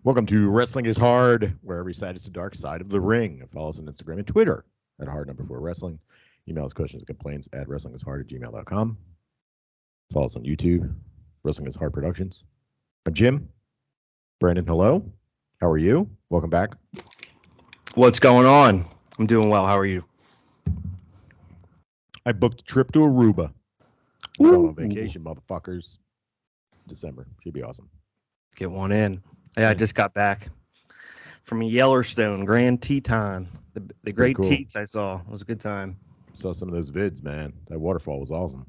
Welcome to Wrestling is Hard, where every side is the dark side of the ring. Follow us on Instagram and Twitter at hard4wrestling. Email us questions and complaints at wrestlingishard@gmail.com. Follow us on YouTube, Wrestling is Hard Productions. I'm Jim. Brandon, hello. How are you? Welcome back. What's going on? I'm doing well. How are you? I booked a trip to Aruba. I'm going on vacation, motherfuckers. December. Should be awesome. Get one in. Yeah, I just got back from Yellowstone, Grand Teton. The great cool. teats I saw. It was a good time. Saw some of those vids, man. That waterfall was awesome.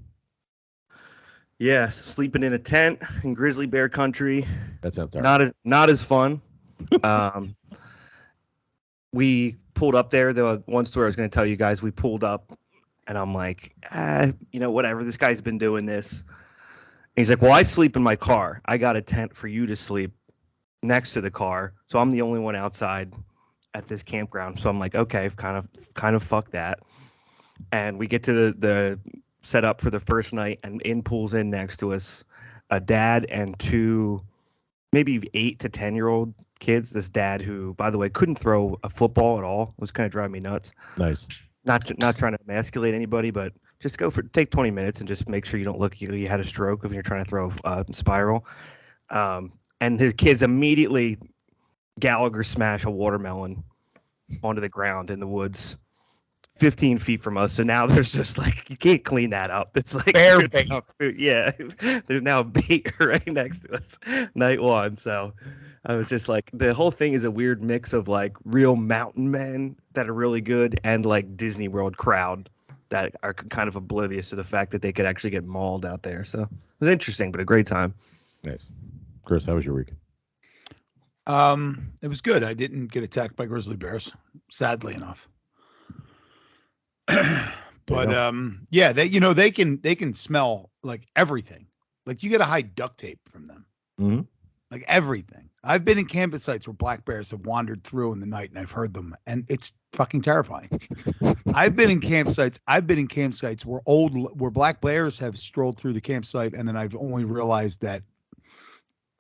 Yeah, sleeping in a tent in grizzly bear country. That sounds terrible. Not as fun. We pulled up there. The one story I was going to tell you guys, we pulled up, and I'm like, whatever. This guy's been doing this. And he's like, well, I sleep in my car. I got a tent for you to sleep next to the car, so I'm the only one outside at this campground. So I'm like, okay, kind of fuck that. And we get to the setup for the first night, and in pulls in next to us a dad and two maybe 8 to 10-year-old kids. This dad who, by the way, couldn't throw a football at all. It was kind of driving me nuts. Nice. Not trying to emasculate anybody, but just take 20 minutes and just make sure you don't look like you had a stroke if you're trying to throw a spiral. And his kids immediately Gallagher smash a watermelon onto the ground in the woods 15 feet from us. So now there's just like, you can't clean that up. It's like bear bait. Yeah, there's now a bait right next to us. Night one. So I was just like, the whole thing is a weird mix of like real mountain men that are really good and like Disney World crowd that are kind of oblivious to the fact that they could actually get mauled out there. So it was interesting, but a great time. Nice. Chris, how was your week? It was good. I didn't get attacked by grizzly bears, sadly enough. But yeah, they can smell like everything. Like you got to hide duct tape from them. Mm-hmm. Like everything. I've been in campsites where black bears have wandered through in the night, and I've heard them, and it's fucking terrifying. I've been in campsites where black bears have strolled through the campsite, and then I've only realized that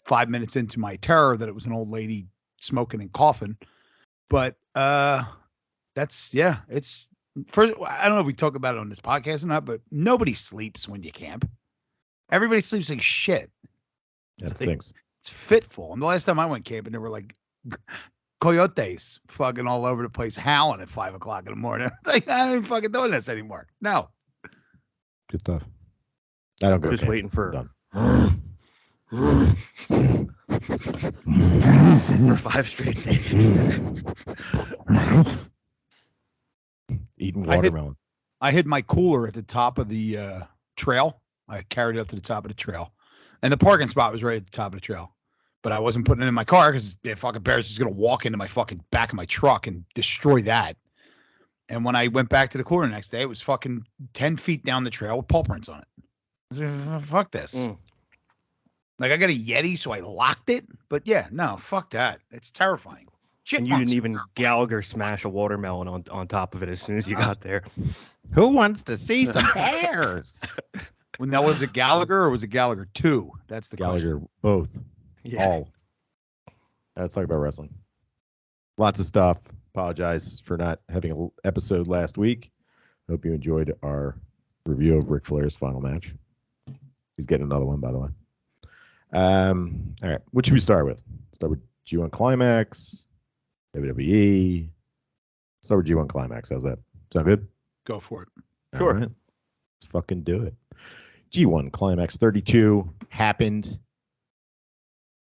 5 minutes into my terror that it was an old lady smoking and coughing. But it's first. I don't know if we talk about it on this podcast or not, but nobody sleeps when you camp. Everybody sleeps like shit. That stinks. It's fitful. And the last time I went camping, there were like coyotes fucking all over the place, howling at 5 o'clock in the morning. Like, I ain't fucking doing this anymore. No. Good stuff. I don't go Just waiting for done. For 5 straight days. Eating watermelon. I hid my cooler at the top of the trail. I carried it up to the top of the trail. And the parking spot was right at the top of the trail. But I wasn't putting it in my car because the fucking bear's just going to walk into my fucking back of my truck and destroy that. And when I went back to the cooler the next day, it was fucking 10 feet down the trail with paw prints on it. I was like, fuck this. Like, I got a Yeti, so I locked it. But yeah, no, fuck that. It's terrifying. And you didn't even Gallagher smash a watermelon on top of it as soon as you got there. Who wants to see some bears? When that was a Gallagher or was it Gallagher 2? That's the Gallagher, question. both. Yeah. All. Let's talk about wrestling. Lots of stuff. Apologize for not having an episode last week. Hope you enjoyed our review of Ric Flair's final match. He's getting another one, by the way. All right. What should we start with? Start with G1 Climax, WWE. Start with G1 Climax. How's that? Sound good? Go for it. Sure. All right. Let's fucking do it. G1 Climax 32 happened.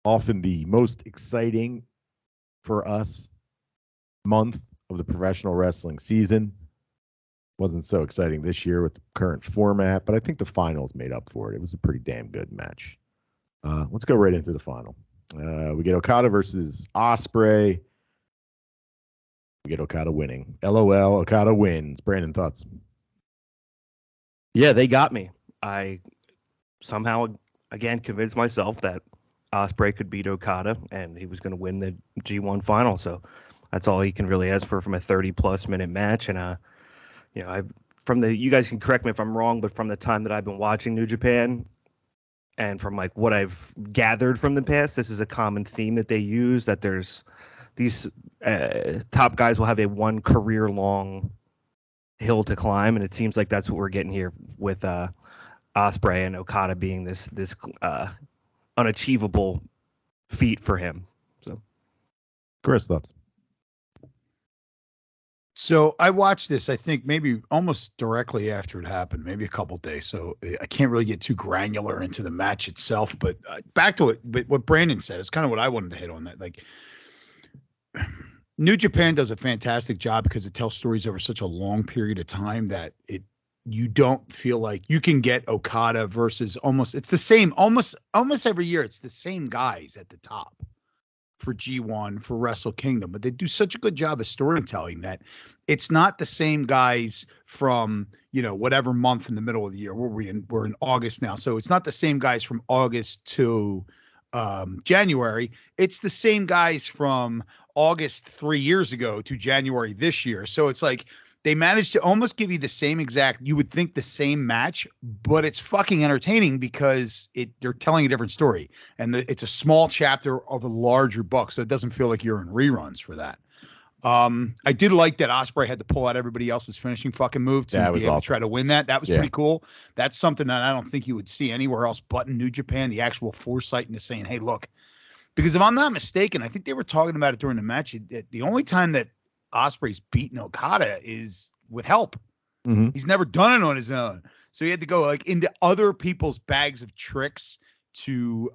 Often the most exciting for us month of the professional wrestling season. Wasn't so exciting this year with the current format, but I think the finals made up for it. It was a pretty damn good match. Let's go right into the final. We get Okada versus Ospreay. We get Okada winning. LOL, Okada wins. Brandon, thoughts? Yeah, they got me. I somehow, again, convinced myself that Ospreay could beat Okada and he was going to win the G1 final. So that's all he can really ask for from a 30-plus minute match. And, you guys can correct me if I'm wrong, but from the time that I've been watching New Japan, and from like what I've gathered from the past, this is a common theme that they use. That there's these top guys will have a one career long hill to climb, and it seems like that's what we're getting here with Ospreay and Okada being this unachievable feat for him. So, Chris, thoughts? So I watched this, I think maybe almost directly after it happened, maybe a couple days. So I can't really get too granular into the match itself, but back to what Brandon said, it's kind of what I wanted to hit on that. Like, New Japan does a fantastic job because it tells stories over such a long period of time that you don't feel like you can get Okada versus it's the same almost every year. It's the same guys at the top for G1, for Wrestle Kingdom, but they do such a good job of storytelling that it's not the same guys from, whatever month in the middle of the year. We're in August now. So it's not the same guys from August to January. It's the same guys from August 3 years ago to January this year. So it's like they managed to almost give you the same exact, you would think the same match, but it's fucking entertaining because they're telling a different story. And it's a small chapter of a larger book. So it doesn't feel like you're in reruns for that. I did like that Ospreay had to pull out everybody else's finishing fucking move to be able to try to win that. That was pretty cool. That's something that I don't think you would see anywhere else but in New Japan, the actual foresight into saying, hey, look, because if I'm not mistaken, I think they were talking about it during the match. The only time that Ospreay's beaten Okada is with help. Mm-hmm. He's never done it on his own. So he had to go like into other people's bags of tricks to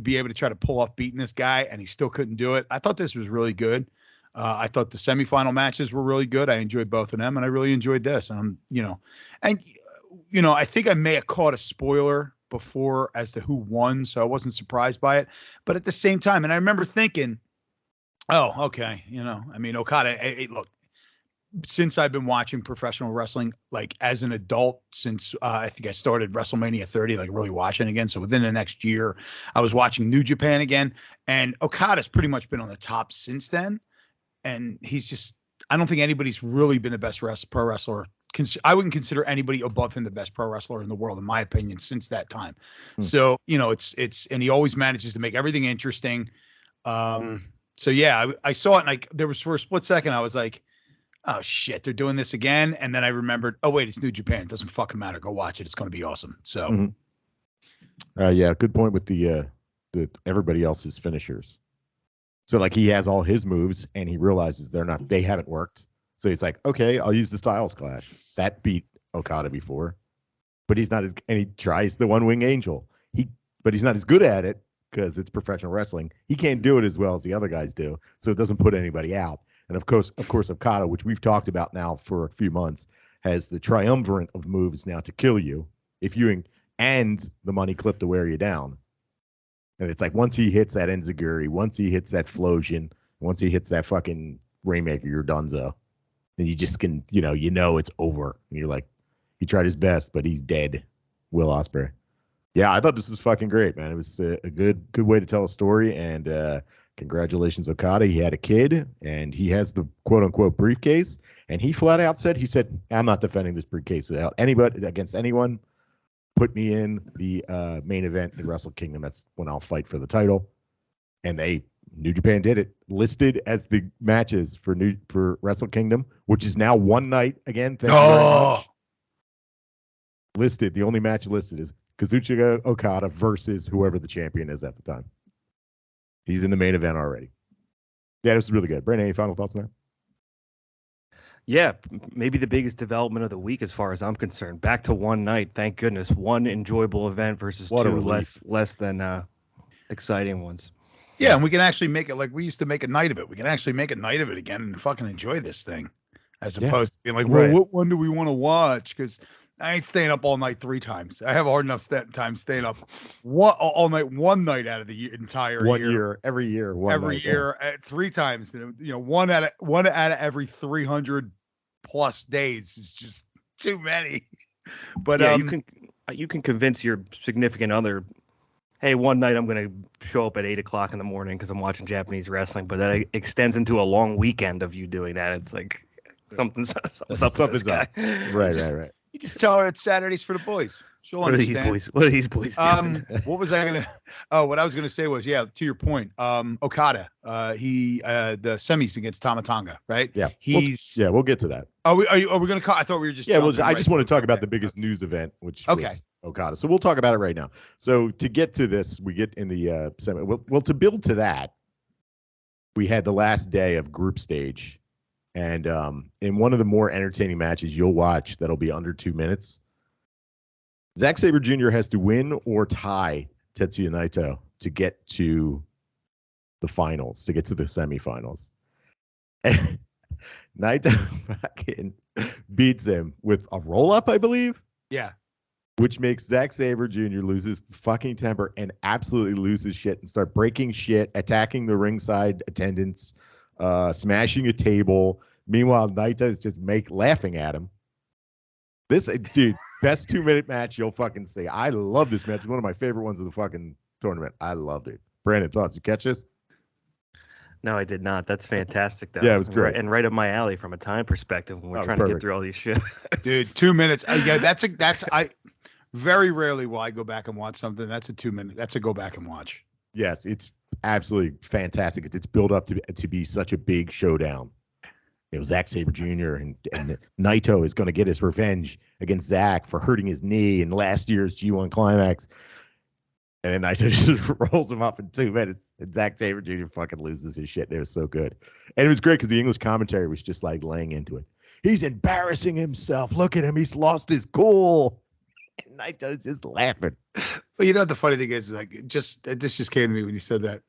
be able to try to pull off beating this guy, and he still couldn't do it. I thought this was really good. I thought the semifinal matches were really good. I enjoyed both of them, and I really enjoyed this. I think I may have caught a spoiler before as to who won, so I wasn't surprised by it. But at the same time, and I remember thinking, oh, okay, Okada, look, since I've been watching professional wrestling, like as an adult, since I think I started WrestleMania 30, like really watching again. So within the next year, I was watching New Japan again, and Okada's pretty much been on the top since then. And he's just, I don't think anybody's really been the best pro wrestler. I wouldn't consider anybody above him the best pro wrestler in the world, in my opinion, since that time. So, and he always manages to make everything interesting. So yeah, I saw it, and there was for a split second, I was like, oh shit, they're doing this again. And then I remembered, oh wait, it's New Japan. It doesn't fucking matter. Go watch it. It's going to be awesome. So, yeah, good point with the everybody else's finishers. So like he has all his moves and he realizes they haven't worked. So he's like, okay, I'll use the Styles Clash. That beat Okada before, but and he tries the One Wing Angel. But he's not as good at it because it's professional wrestling. He can't do it as well as the other guys do. So it doesn't put anybody out. And of course, Okada, which we've talked about now for a few months, has the triumvirate of moves now to kill you and the money clip to wear you down. And it's like once he hits that enziguri, once he hits that Flosion, once he hits that fucking Rainmaker, you're donezo. And you just can, it's over. And you're like, he tried his best, but he's dead. Will Ospreay. Yeah, I thought this was fucking great, man. It was a good way to tell a story. And congratulations, Okada. He had a kid, and he has the quote-unquote briefcase. And he flat out said, I'm not defending this briefcase against anyone. Put me in the main event in Wrestle Kingdom. That's when I'll fight for the title. And New Japan did it. Listed as the matches for Wrestle Kingdom, which is now one night again. Thank you very much. Listed. The only match listed is Kazuchika Okada versus whoever the champion is at the time. He's in the main event already. Yeah, this is really good. Brandon, any final thoughts on that? Yeah, maybe the biggest development of the week as far as I'm concerned. Back to one night, thank goodness. One enjoyable event versus two less than exciting ones. Yeah, and we can actually make it like we used to make a night of it. We can actually make a night of it again and fucking enjoy this thing, as opposed to being like, well, what one do we want to watch? Because I ain't staying up all night 3 times. I have a hard enough time staying up all night, one night out of the entire year. Every year, 3 times. One out of every 300 plus days is just too many. But yeah, you can convince your significant other, hey, one night I'm going to show up at 8:00 in the morning because I'm watching Japanese wrestling, but that extends into a long weekend of you doing that. It's like something's up with this guy. Right. You just tell her it's Saturdays for the boys. She'll What are these understand. boys? What are these boys doing? What was I gonna? Oh, what I was gonna say was, yeah, to your point, Okada, the semis against Tama Tonga, right? Yeah, He's. we'll get to that. Are we gonna call? I thought we were just. Yeah, well, jumping I right just want to to it. talk about Okay. the biggest news event, which Okay. was Okada. So we'll talk about it right now. So to get to this, we get in the semi. Well, to build to that, we had the last day of group stage, and in one of the more entertaining matches you'll watch, that'll be under 2 minutes. Zack Sabre Jr. has to win or tie Tetsuya Naito to get to the finals, to get to the semifinals. And Naito fucking beats him with a roll-up, I believe. Yeah. Which makes Zack Sabre Jr. lose his fucking temper and absolutely lose his shit and start breaking shit, attacking the ringside attendants, smashing a table. Meanwhile, Naito is just laughing at him. This, dude, best 2 minute match you'll fucking see. I love this match. It's one of my favorite ones of the fucking tournament. I loved it. Brandon, thoughts? You catch this? No, I did not. That's fantastic, though. Yeah, it was great. And right up my alley from a time perspective when we're trying to get through all these shit. Dude, 2 minutes. Yeah, I very rarely will I go back and watch something. That's a 2 minute. That's a go back and watch. Yes, it's absolutely fantastic. It's built up to be such a big showdown. You know, Zack Sabre Jr. and Naito is going to get his revenge against Zack for hurting his knee in last year's G1 Climax. And then Naito just rolls him up in 2 minutes, and Zack Sabre Jr. fucking loses his shit. It was so good. And it was great because the English commentary was just like laying into it. He's embarrassing himself. Look at him. He's lost his cool. And Naito's just laughing. But you know what the funny thing is, like, this just came to me when you said that.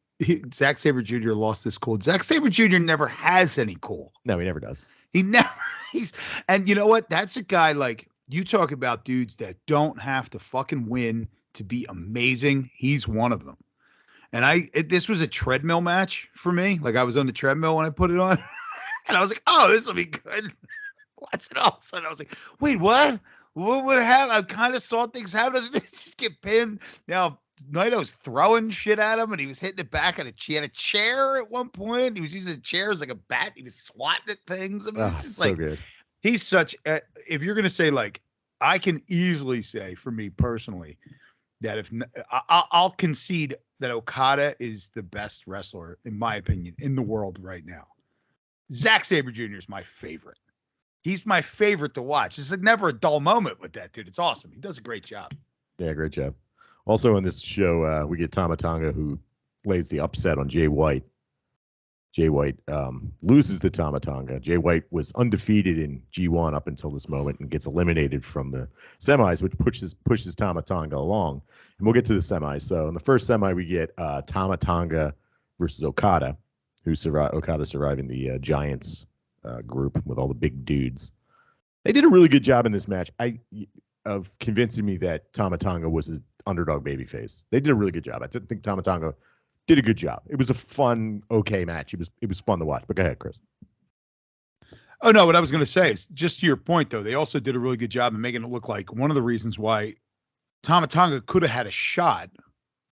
Zack Sabre Jr. lost his cool. Zack Sabre Jr. never has any cool. No, he never does. And you know what? That's a guy, like, you talk about dudes that don't have to fucking win to be amazing. He's one of them. And this was a treadmill match for me. Like, I was on the treadmill when I put it on, and I was like, oh, this will be good. Watching all of a sudden, I was like, wait, what? What would happen? I kind of saw things happen. Just get pinned. Now, Naito's throwing shit at him, and he was hitting it back at he had a chair at one point. He was using a chair as like a bat. He was swatting at things. I mean, it's just so like, good. He's such if you're going to say, like, I can easily say for me personally that if I'll concede that Okada is the best wrestler, in my opinion, in the world right now. Zack Sabre Jr. is my favorite. He's my favorite to watch. There's like never a dull moment with that dude. It's awesome. He does a great job. Yeah, great job. Also in this show, we get Tama Tonga, who lays the upset on Jay White. Jay White loses to Tama Tonga. Jay White was undefeated in G1 up until this moment and gets eliminated from the semis, which pushes Tama Tonga along. And we'll get to the semis. So in the first semi, we get Tama Tonga versus Okada, Okada surviving the Giants group with all the big dudes. They did a really good job in this match of convincing me that Tama Tonga was an underdog babyface. They did a really good job. I didn't think Tama Tonga did a good job. It was a fun, okay match. It was fun to watch. But go ahead, Chris. Oh, no, what I was going to say is, just to your point, though, they also did a really good job in making it look like one of the reasons why Tama Tonga could have had a shot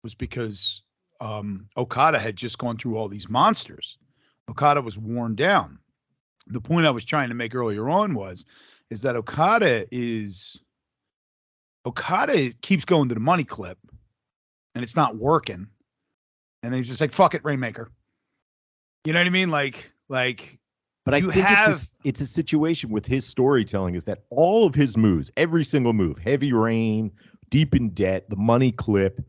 was because Okada had just gone through all these monsters. Okada was worn down. The point I was trying to make earlier on is that Okada keeps going to the money clip, and it's not working. And then he's just like, fuck it, Rainmaker. You know what I mean? Like, but I think it's a situation with his storytelling is that all of his moves, every single move, heavy rain, deep in debt, the money clip,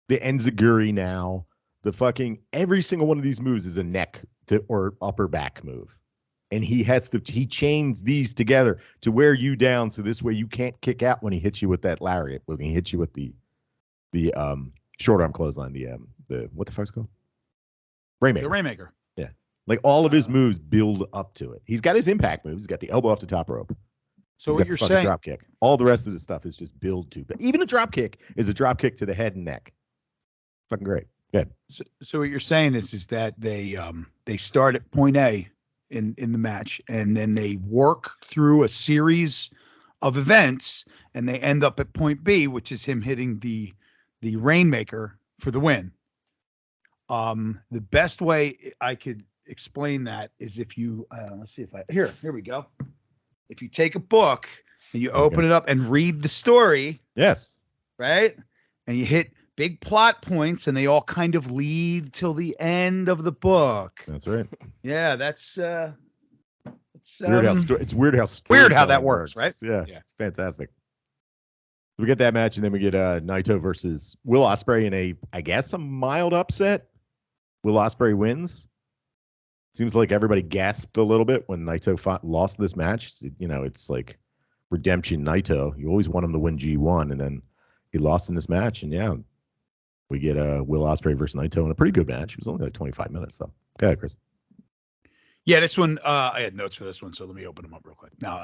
the enziguri now, the fucking, every single one of these moves is a neck or upper back move. And he chains these together to wear you down. So this way you can't kick out when he hits you with that lariat, when he hits you with the short arm clothesline, the what the fuck's it called? Rainmaker. The Rainmaker. Yeah. Like all of his moves build up to it. He's got his impact moves. He's got the elbow off the top rope. So what you're saying, drop kick. All the rest of the stuff is just build to. But even a drop kick is a drop kick to the head and neck. Fucking great. Good. So what you're saying is that they start at point A in the match, and then they work through a series of events, and they end up at point B, which is him hitting the Rainmaker for the win. The best way I could explain that is if you let's see if here we go. If you take a book and you open it up and read the story, yes, right? And you hit big plot points, and they all kind of lead till the end of the book. That's right. Yeah, that's it's Weird how it's weird how weird how that storytelling works, right? Yeah, Yeah. it's fantastic. We get that match, and then we get Naito versus Will Ospreay in I guess, a mild upset. Will Ospreay wins. Seems like everybody gasped a little bit when Naito lost this match. You know, it's like redemption Naito. You always want him to win G1, and then he lost in this match. And yeah, we get Will Ospreay versus Naito in a pretty good match. It was only like 25 minutes, though. Go ahead, Chris. Yeah, this one I had notes for this one, so let me open them up real quick. Now,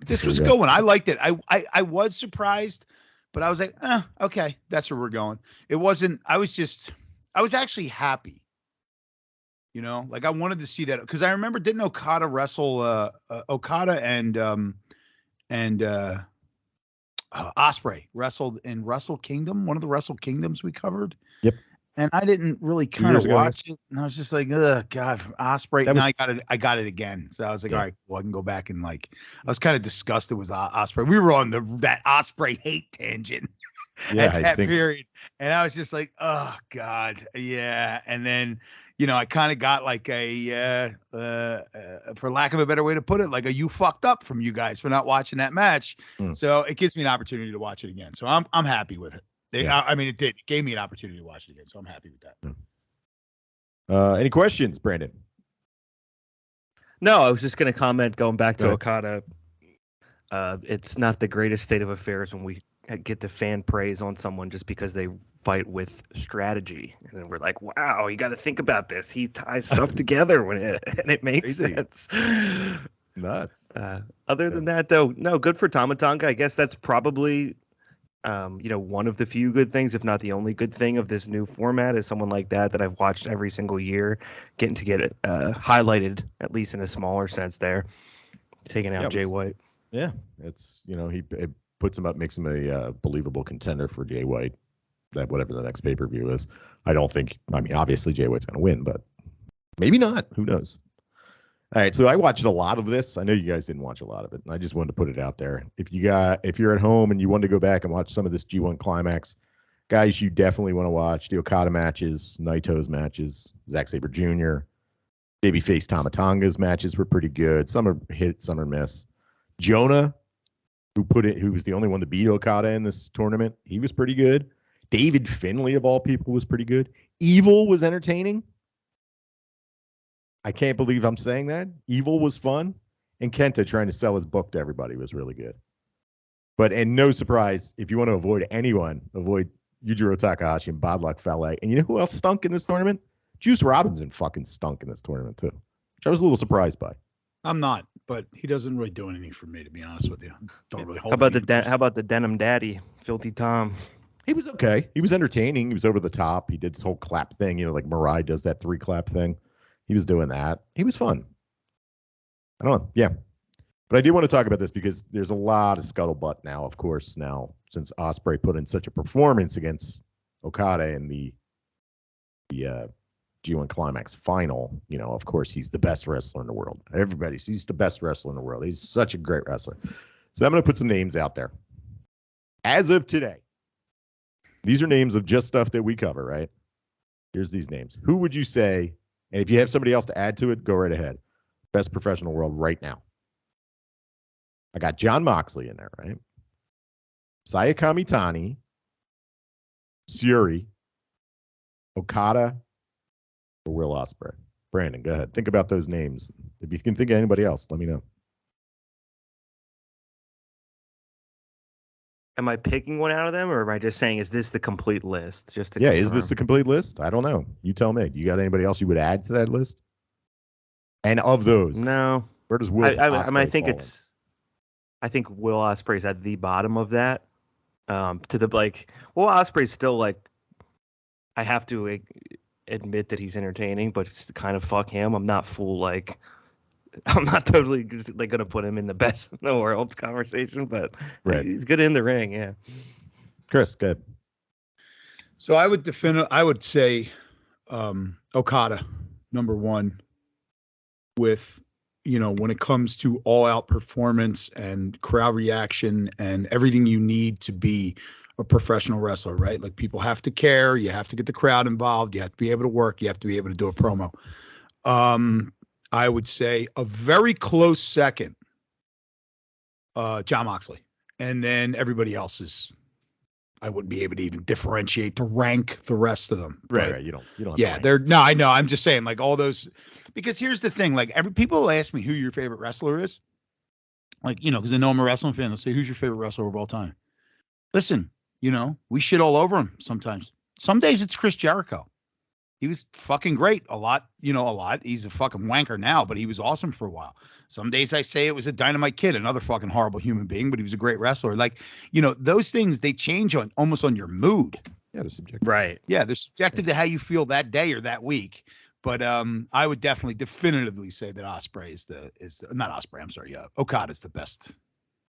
this was a good one. I liked it. I was surprised, but I was like, okay, that's where we're going. It wasn't. I was actually happy. You know, like I wanted to see that because I remember didn't Okada wrestle Okada and Ospreay wrestled in Wrestle Kingdom, one of the Wrestle Kingdoms we covered. Yep. And I didn't really kind of watch it, and I was just like, "Ugh, God, Ospreay." Now I got it again. So I was like, "All right, well, I can go back and like." I was kind of disgusted with Ospreay. We were on that Ospreay hate tangent at that period, and I was just like, "Oh God, yeah." And then, you know, I kind of got like a, for lack of a better way to put it, like a "you fucked up" from you guys for not watching that match. So it gives me an opportunity to watch it again. So I'm happy with it. I mean, it gave me an opportunity to watch it again, so I'm happy with that. Any questions, Brandon? No, I was just going to comment, going back to Okada. It's not the greatest state of affairs when we get the fan praise on someone just because they fight with strategy, and then we're like, "Wow, you got to think about this. He ties stuff together and it makes sense." Nuts. Other than that, though, no, good for Tama Tonga. I guess that's probably. One of the few good things, if not the only good thing of this new format, is someone like that I've watched every single year getting to get it highlighted, at least in a smaller sense there, taking out Jay White. Yeah, it's, it puts him up, makes him a believable contender for Jay White, that whatever the next pay-per-view is. Obviously Jay White's going to win, but maybe not. Who knows? All right, so I watched a lot of this. I know you guys didn't watch a lot of it, and I just wanted to put it out there. If you're at home and you want to go back and watch some of this G1 Climax, guys, you definitely want to watch the Okada matches, Naito's matches, Zack Sabre Jr., Babyface Tama Tonga's matches were pretty good. Some are hit, some are miss. Jonah, who was the only one to beat Okada in this tournament, he was pretty good. David Finlay, of all people, was pretty good. Evil was entertaining. I can't believe I'm saying that. Evil was fun. And Kenta trying to sell his book to everybody was really good. And no surprise, if you want to avoid anyone, avoid Yujiro Takahashi and Bad Luck Fale. And you know who else stunk in this tournament? Juice Robinson fucking stunk in this tournament too, which I was a little surprised by. I'm not, but he doesn't really do anything for me, to be honest with you. Don't really hold. How about the Denim Daddy, Filthy Tom? He was okay. He was entertaining. He was over the top. He did this whole clap thing, like Mirai does that 3 clap thing. He was doing that. He was fun. I don't know. Yeah. But I do want to talk about this because there's a lot of scuttlebutt now, of course, since Ospreay put in such a performance against Okada in the G1 Climax final. Of course, he's the best wrestler in the world. He's the best wrestler in the world. He's such a great wrestler. So I'm going to put some names out there. As of today, these are names of just stuff that we cover, right? Here's these names. Who would you say, and if you have somebody else to add to it, go right ahead. Best professional world right now. I got Jon Moxley in there, right? Saya Kamitani, Syuri, Okada, or Will Ospreay. Brandon, go ahead. Think about those names. If you can think of anybody else, let me know. Am I picking one out of them, or am I just saying, is this the complete list? Just to confirm. Is this the complete list? I don't know. You tell me. Do you got anybody else you would add to that list? And of those, no. Where does Will? I think Will Ospreay's at the bottom of that. Will Ospreay's still like. I have to admit that he's entertaining, but it's kind of fuck him. I'm not totally like gonna put him in the best in the world conversation, but he's good in the ring. Yeah. Chris, good. So I would say Okada, number one, with, when it comes to all out performance and crowd reaction and everything you need to be a professional wrestler, right? Like people have to care. You have to get the crowd involved. You have to be able to work. You have to be able to do a promo. I would say a very close second, Jon Moxley. And then everybody else is, I wouldn't be able to even differentiate to rank the rest of them. Right. You don't. Yeah, I know. I'm just saying, like all those, because here's the thing, like people ask me who your favorite wrestler is. Like, because I know I'm a wrestling fan. They'll say, who's your favorite wrestler of all time? Listen, we shit all over him sometimes. Some days it's Chris Jericho. He was fucking great. A lot. He's a fucking wanker now, but he was awesome for a while. Some days I say it was a Dynamite Kid, another fucking horrible human being, but he was a great wrestler. Like, those things, they change almost on your mood. Yeah, they're subjective. Right. Yeah, they're subjective to how you feel that day or that week. But I would definitively say that Ospreay is not Ospreay. I'm sorry. Okada's the best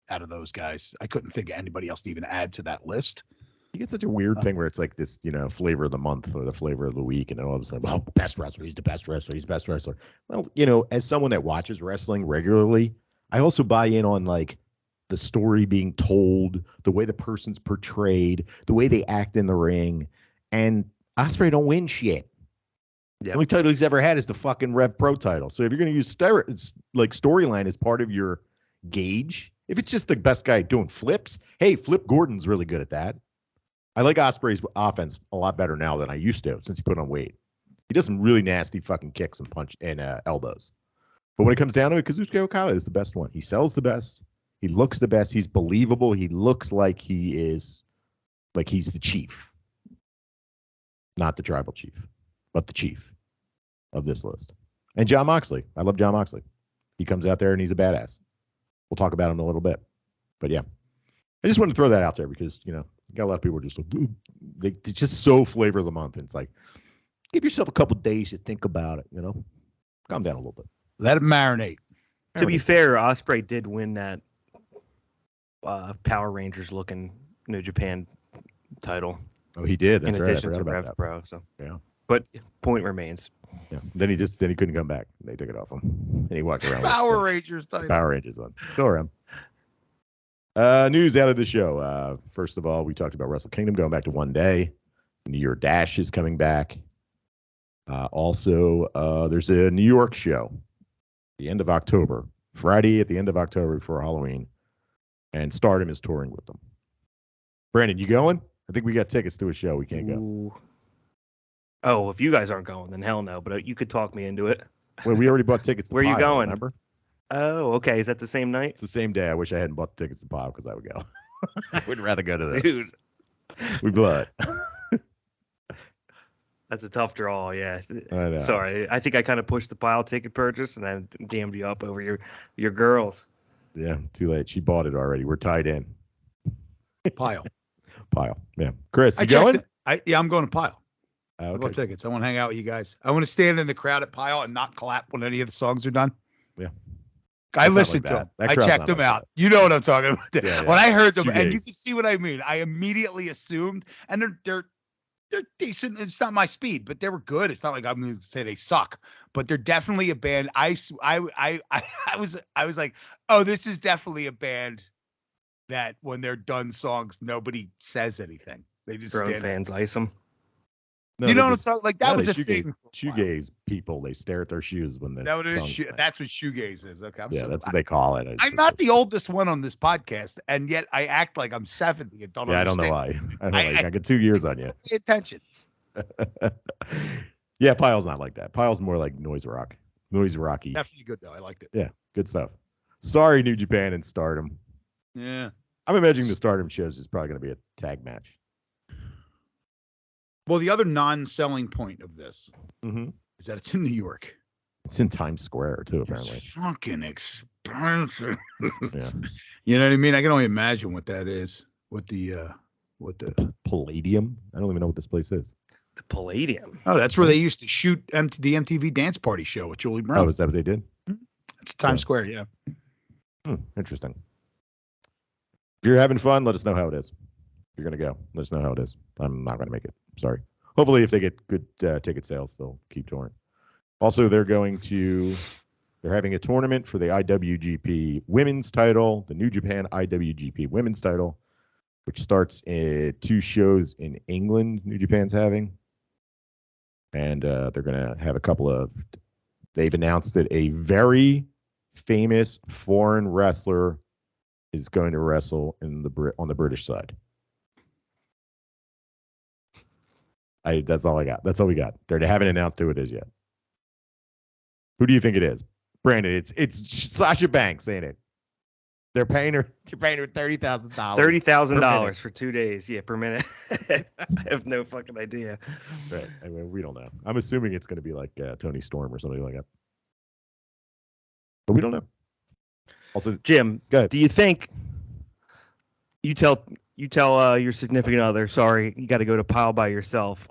out of those guys. I couldn't think of anybody else to even add to that list. You get such a weird thing where it's like this, flavor of the month or the flavor of the week, and then all of a sudden, well, best wrestler, he's the best wrestler, he's the best wrestler. Well, as someone that watches wrestling regularly, I also buy in on like the story being told, the way the person's portrayed, the way they act in the ring, and Ospreay don't win shit. Yep. The only title he's ever had is the fucking Rev Pro title. So if you're going to use storyline as part of your gauge, if it's just the best guy doing flips, hey, Flip Gordon's really good at that. I like Ospreay's offense a lot better now than I used to since he put on weight. He does some really nasty fucking kicks and punch and elbows. But when it comes down to it, Kazuchika Okada is the best one. He sells the best. He looks the best. He's believable. He looks like he's the chief. Not the tribal chief, but the chief of this list. And Jon Moxley. I love Jon Moxley. He comes out there and he's a badass. We'll talk about him in a little bit. But yeah, I just wanted to throw that out there because, got a lot of people just like, they're just so flavor of the month. And it's like, give yourself a couple days to think about it, calm down a little bit. Let it marinate. To be fair, Ospreay did win that Power Rangers looking New Japan title. Oh, he did. That's in right. addition I to forgot Rev about that. Pro. So yeah. But point remains. Yeah. Then he couldn't come back. They took it off him. And he walked around. Power Rangers title. Power Rangers on. Still around. News out of the show. First of all, we talked about Wrestle Kingdom going back to one day. New Year Dash is coming back. Also, there's a New York show the end of October. Friday at the end of October before Halloween. And Stardom is touring with them. Brandon, you going? I think we got tickets to a show. We can't go. Ooh. Oh, if you guys aren't going, then hell no. But you could talk me into it. Well, we already bought tickets to Where are you Pile, going? Remember? Oh, okay. Is that the same night? It's the same day. I wish I hadn't bought the tickets to Pile because I would go. I would rather go to this. Dude. We blew it. That's a tough draw, yeah. I know. Sorry. I think I kind of pushed the Pile ticket purchase and then damned you up over your girls. Yeah, too late. She bought it already. We're tied in. Pile. Yeah. Chris, you going? I'm going to Pile. Okay. I bought tickets. I want to hang out with you guys. I want to stand in the crowd at Pile and not clap when any of the songs are done. Yeah. I listened to them. I checked them out. You know what I'm talking about. Yeah. When I heard them, and you can see what I mean, I immediately assumed, and they're decent. It's not my speed, but they were good. It's not like I'm going to say they suck, but they're definitely a band. I was like, oh, this is definitely a band that when they're done songs, nobody says anything. They just Their own stand fans ice them. No, you know what I'm talking like? That was a shoegaze, thing. Shoegaze people, they stare at their shoes when they. That's what shoegaze is. Okay, that's what they call it. I'm not the oldest one on this podcast, and yet I act like I'm 70 and don't understand. I don't know why. I got 2 years on you. Pay attention. Yeah, Pile's not like that. Pile's more like noise rocky. Definitely good though. I liked it. Yeah, good stuff. Sorry, New Japan and Stardom. Yeah. I'm imagining the Stardom shows is probably going to be a tag match. Well, the other non-selling point of this is that it's in New York. It's in Times Square too, apparently. It's fucking expensive. Yeah. You know what I mean? I can only imagine what that is. What the Palladium? I don't even know what this place is. The Palladium. Oh, that's where they used to shoot the MTV Dance Party show with Julie Brown. Oh, is that what they did? It's Times Square, yeah. Interesting. If you're having fun, let us know how it is. If you're going to go, let us know how it is. I'm not going to make it. Sorry. Hopefully, if they get good ticket sales, they'll keep touring. Also, they're having a tournament for the IWGP Women's title, the New Japan IWGP Women's title, which starts 2 shows in England. New Japan's having, and they're gonna have a couple of. They've announced that a very famous foreign wrestler is going to wrestle on the British side. That's all I got. That's all we got. They haven't announced who it is yet. Who do you think it is, Brandon? It's Sasha Banks, ain't it? They're paying her. They're paying her $30,000. $30,000 for 2 days, yeah, per minute. I have no fucking idea. Right. I mean, we don't know. I'm assuming it's going to be like Tony Storm or something like that, but we don't know. Also, Jim, go ahead. do you think you tell your significant other, sorry, you got to go to Pile by yourself.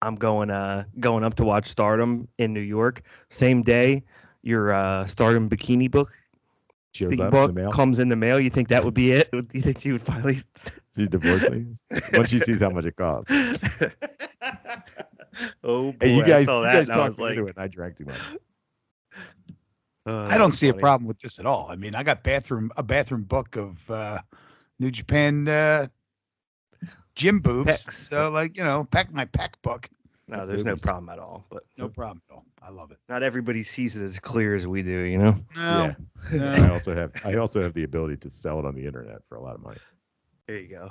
I'm going up to watch Stardom in New York. Same day, your Stardom bikini book Shows up in the mail. comes in the mail. You think that would be it? Do you think she would finally? She divorced me once she sees how much it costs. Oh boy, Hey, you guys talked talked me into it, and I drank too much. I don't see a problem with this at all. I mean, I got a bathroom book of New Japan gym boobs. Pecs. So, like, my pec book. No, there's no problem at all. But No problem at all. I love it. not everybody sees it as clear as we do, you know. No, Yeah. no. I also have the ability to sell it on the internet for a lot of money. There you go.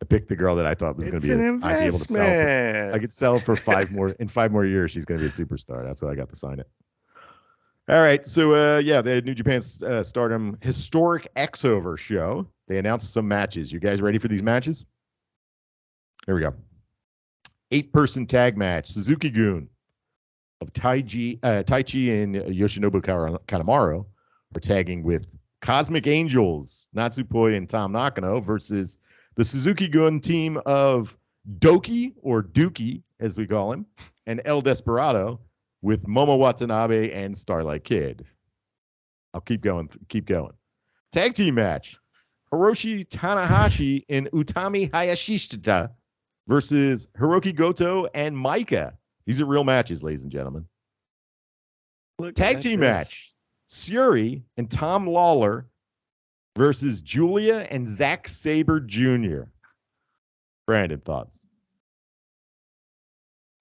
I picked the girl that I thought was going to be. I'd be able to sell. I could sell for 5 more. In 5 more years, she's going to be a superstar. That's why I got to sign it. All right. So yeah, the New Japan Stardom historic X-Over show. They announced some matches. You guys ready for these matches? Here we go. 8-person tag match. Suzuki-gun of Taichi and Yoshinobu Kanemaru are tagging with Cosmic Angels, Natsupoi and Tom Nakano versus the Suzuki-gun team of Doki, or Dookie, as we call him, and El Desperado with Momo Watanabe and Starlight Kid. I'll keep going. Tag team match. Hiroshi Tanahashi and Utami Hayashishita versus Hiroki Goto and Maika. These are real matches, ladies and gentlemen. Tag team match. Syuri and Tom Lawler versus Julia and Zack Sabre Jr. Brandon, thoughts?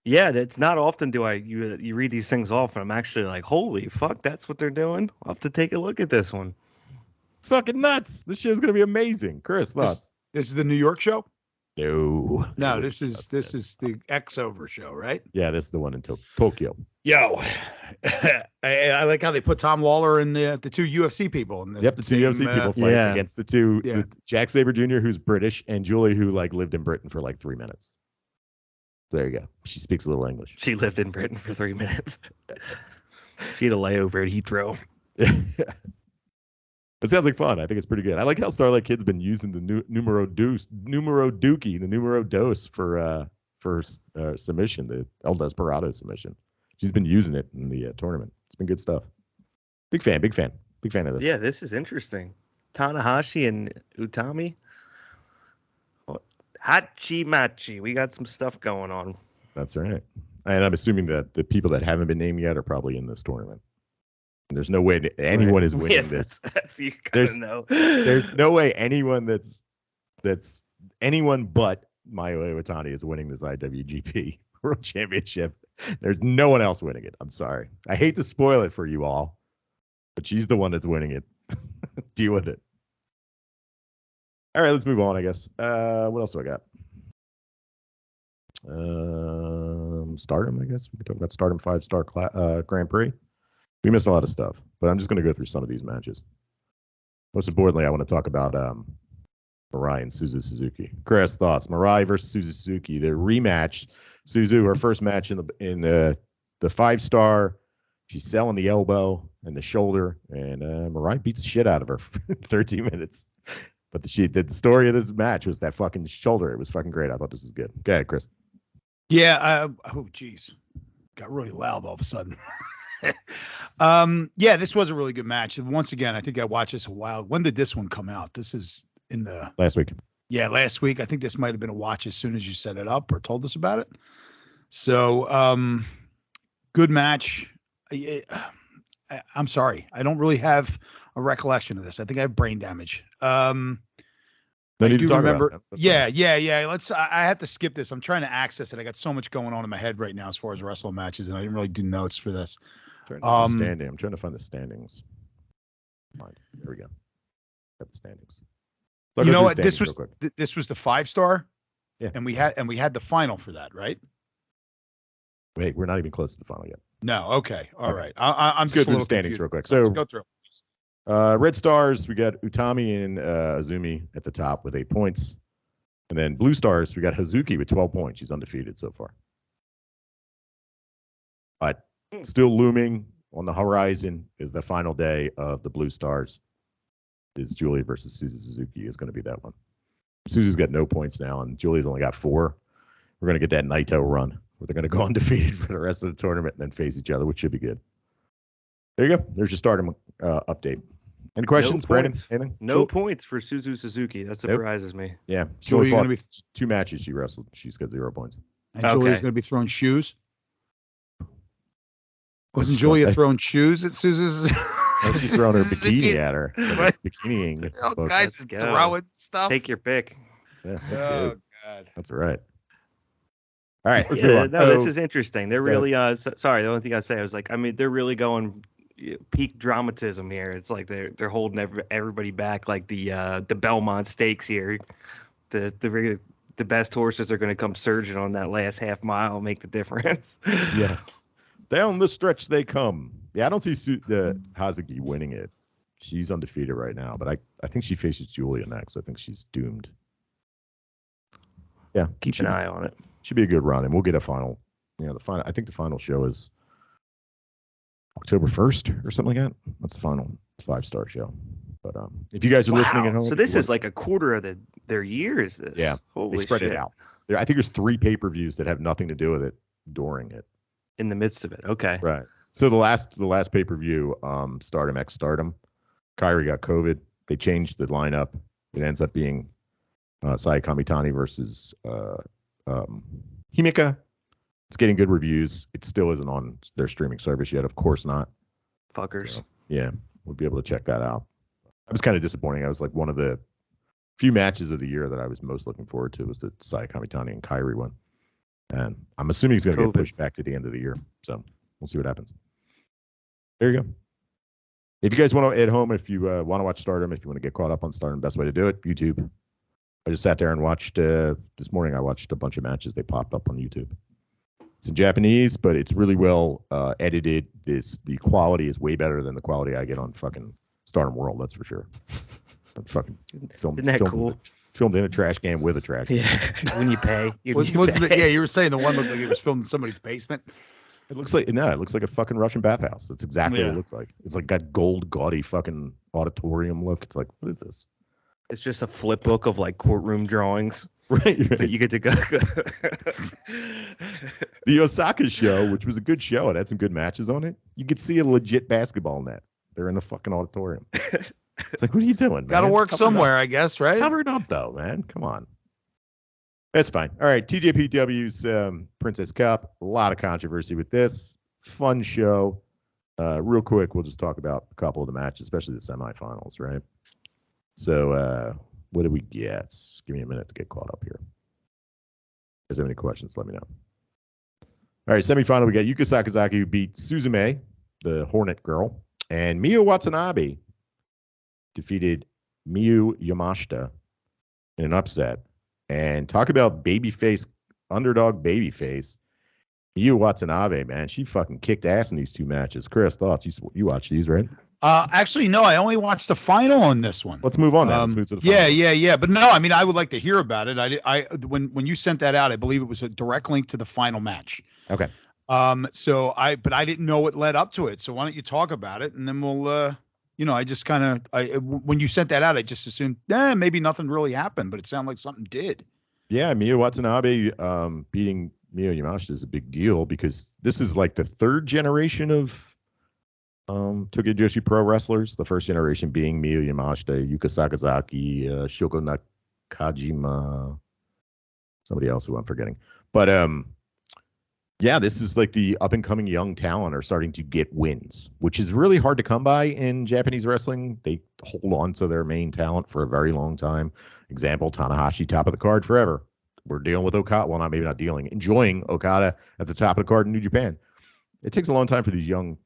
Yeah, it's not often you read these things off and I'm actually like, holy fuck, that's what they're doing. I'll have to take a look at this one. It's fucking nuts. This show's gonna be amazing. Chris, thoughts? This is the New York show? No, this is the X-Over show, right? Yeah, this is the one in Tokyo. Yo, I like how they put Tom Lawler and the 2 UFC people. And the 2 UFC people fight against the 2, the Jack Sabre Jr., who's British, and Julie, who lived in Britain for 3 minutes. So there you go. She speaks a little English. She lived in Britain for 3 minutes. She had a layover at Heathrow. It sounds like fun. I think it's pretty good. I like how Starlight Kid's been using the numero dookie, the numero dos for submission, the El Desperado submission. She's been using it in the tournament. It's been good stuff. Big fan of this. Yeah, this is interesting. Tanahashi and Utami. Hachi Machi. We got some stuff going on. That's right. And I'm assuming that the people that haven't been named yet are probably in this tournament. And there's no way anyone is winning this. That's you gotta know. There's no way anyone that's anyone but Mayu Iwatani is winning this IWGP World Championship. There's no one else winning it. I'm sorry. I hate to spoil it for you all, but she's the one that's winning it. Deal with it. All right, let's move on, I guess. What else do I got? Stardom, I guess. We can talk about Stardom 5-star Grand Prix. We missed a lot of stuff, but I'm just going to go through some of these matches. Most importantly, I want to talk about Mirai and Suzuki. Chris, thoughts? Mirai versus Suzuki, the rematch. Suzu, her first match in the 5-star. She's selling the elbow and the shoulder, and Mirai beats the shit out of her for 13 minutes. But the story of this match was that fucking shoulder. It was fucking great. I thought this was good. Go ahead, Chris. Yeah. Oh, geez. Got really loud all of a sudden. Yeah, this was a really good match. And once again, I think I watched this a while. When did this one come out? This is in the last week. Yeah, last week. I think this might have been a watch as soon as you set it up or told us about it. So, good match. I'm sorry. I don't really have a recollection of this. I think I have brain damage. No I need to do talk about remember. it. That's Yeah, fine. yeah. I have to skip this. I'm trying to access it. I got so much going on in my head right now as far as wrestling matches, and I didn't really do notes for this. I'm trying to find the standings. There we go. Got the standings. So You know what? this was This was the 5-star. Yeah. And we had the final for that, right? Wait, we're not even close to the final yet. No. Okay. All Okay. right. I'm Let's just go through a little the standings confused. real quick. Let's So go through. Red Stars, we got Utami and Azumi at the top with 8 points. And then Blue Stars, we got Hazuki with 12 points. She's undefeated so far. But still looming on the horizon is the final day of the Blue Stars. Is Julia versus Suzu Suzuki is going to be that one. Suzu's got no points now, and Julia's only got 4. We're going to get that Naito run where they're going to go undefeated for the rest of the tournament and then face each other, which should be good. There you go. There's your Stardom update. Any questions, Brandon? Anything? No points for Suzu Suzuki. That surprises me. Yeah. Julia going to be 2 matches she wrestled. She's got 0 points. And Julia's going to be throwing shoes. Wasn't That's Julia throwing shoes at Suzu's? She's throwing her bikini at her. Bikiniing. Oh, guys, throwing stuff. Take your pick. Yeah, that's Oh, good. God. That's right. All right. Yeah, no, this is interesting. They're really sorry, the only thing I say was like, I mean, they're really going peak dramatism here. It's like they're holding everybody back, like the Belmont Stakes here. The best horses are going to come surging on that last half mile, make the difference. Yeah. Down the stretch they come. Yeah, I don't see Hazuki winning it. She's undefeated right now, but I think she faces Julia next. I think she's doomed. Yeah, keep an eye on it. Should be a good run, and we'll get a final. The final. I think the final show is October 1st or something like that. That's the final 5-star show. But if you guys are listening at home, so this is like a quarter of their years. This, yeah, holy they spread shit. it out. I think there's 3 pay-per-views that have nothing to do with it during it. In the midst of it, okay. Right. So the last pay-per-view, Stardom X Stardom, Kyrie got COVID. They changed the lineup. It ends up being Saya Kamitani versus Himeka. It's getting good reviews. It still isn't on their streaming service yet. Of course not. Fuckers. So, yeah, we'll be able to check that out. It was kind of disappointing. I was like one of the few matches of the year that I was most looking forward to was the Saya Kamitani and Kyrie one. And I'm assuming he's going to get pushed back to the end of the year. So we'll see what happens. There you go. If you guys want to at home, if you want to watch Stardom, if you want to get caught up on Stardom, best way to do it, YouTube. I just sat there and watched this morning. I watched a bunch of matches. They popped up on YouTube. It's in Japanese, but it's really well edited. The quality is way better than the quality I get on fucking Stardom World. That's for sure. Fucking Isn't that cool? Filmed in a trash can with a trash can. Yeah, when you pay. You were saying the one looked like it was filmed in somebody's basement. It looks like a fucking Russian bathhouse. That's exactly what it looks like. It's like got gold, gaudy fucking auditorium look. It's like, what is this? It's just a flip book of like courtroom drawings. Right. That you get to go. The Osaka show, which was a good show, it had some good matches on it. You could see a legit basketball net. They're in the fucking auditorium. It's like, what are you doing, man? Got to work somewhere, I guess, right? Cover it up, though, man. Come on. That's fine. All right, TJPW's Princess Cup. A lot of controversy with this. Fun show. Real quick, we'll just talk about a couple of the matches, especially the semifinals, right? So, what did we get? Give me a minute to get caught up here. If you guys have any questions, let me know. All right, semifinal, we got Yuka Sakazaki, who beat Suzume, the Hornet Girl, and Miyu Watanabe defeated Miyu Yamashita in an upset. And talk about underdog babyface. Miyu Watanabe, man, she fucking kicked ass in these 2 matches. Chris, thoughts? You watched these, right? Actually, no, I only watched the final on this one. Let's move on then. Let's move to the final. Yeah. But no, I mean, I would like to hear about it. When you sent that out, I believe it was a direct link to the final match. Okay. So I didn't know what led up to it. So why don't you talk about it, and then we'll, I just kind of, when you sent that out, I just assumed, maybe nothing really happened, but it sounded like something did. Yeah, Miyu Watanabe beating Miyu Yamashita is a big deal because this is like the 3rd generation of Tokyo Joshi Pro wrestlers. The first generation being Miyu Yamashita, Yuka Sakazaki, Shoko Nakajima, somebody else who I'm forgetting. But yeah, this is like the up and coming young talent are starting to get wins, which is really hard to come by in Japanese wrestling. They hold on to their main talent for a very long time. Example, Tanahashi, top of the card forever. We're dealing with Okada. Well, maybe not dealing, enjoying Okada at the top of the card in New Japan. It takes a long time for these young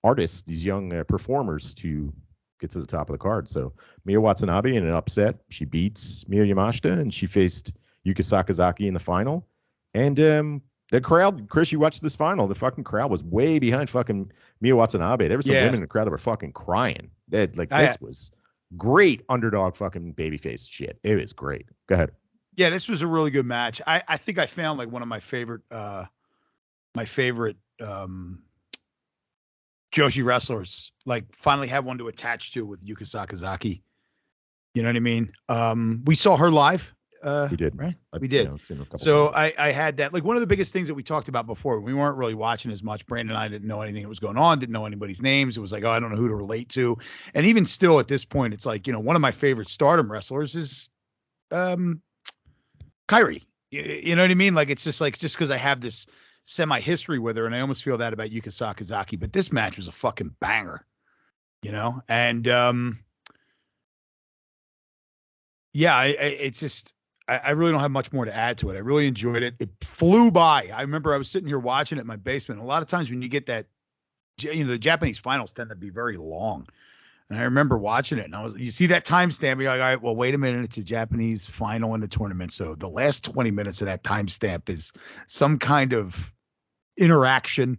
artists, these young performers to get to the top of the card. So Miya Watanabe in an upset, she beats Miyu Yamashita, and she faced Yuka Sakazaki in the final. And the crowd, Chris, you watched this final. The fucking crowd was way behind fucking Miya Watanabe. There were some women in the crowd that were fucking crying. This was great underdog fucking babyface shit. It was great. Go ahead. Yeah, this was a really good match. I think I found like one of my favorite Joshi wrestlers, like finally had one to attach to with Yuka Sakazaki. You know what I mean? We saw her live. We did. Right? We did. So I had that. Like one of the biggest things that we talked about before, we weren't really watching as much. Brandon and I didn't know anything that was going on, didn't know anybody's names. It was like, oh, I don't know who to relate to. And even still at this point, it's like, one of my favorite Stardom wrestlers is Kairi. You know what I mean? Like, it's just because I have this semi-history with her, and I almost feel that about Yuka Sakazaki. But this match was a fucking banger, And it's just I really don't have much more to add to it. I really enjoyed it. It flew by. I remember I was sitting here watching it in my basement. A lot of times when you get that, the Japanese finals tend to be very long. And I remember watching it, and you see that timestamp, you're like, all right, well, wait a minute, it's a Japanese final in the tournament. So the last 20 minutes of that timestamp is some kind of interaction,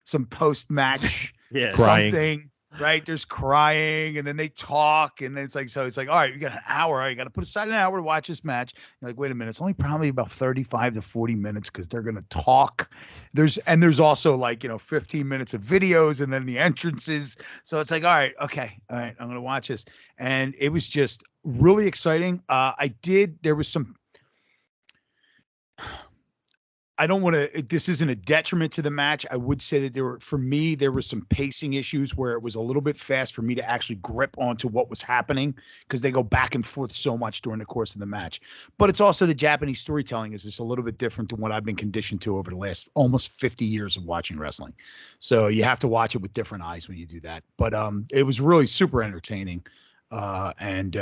some post-match, something. Right, there's crying, and then they talk, and then it's like, all right, you got an hour. All right, you got to put aside an hour to watch this match. You're like, wait a minute, it's only probably about 35 to 40 minutes because they're gonna talk. There's also like 15 minutes of videos, and then the entrances. So it's like, all right, I'm gonna watch this, and it was just really exciting. There was some. I don't want to, this isn't a detriment to the match. I would say that there were some pacing issues where it was a little bit fast for me to actually grip onto what was happening because they go back and forth so much during the course of the match. But it's also the Japanese storytelling is just a little bit different than what I've been conditioned to over the last almost 50 years of watching wrestling. So you have to watch it with different eyes when you do that. But it was really super entertaining. And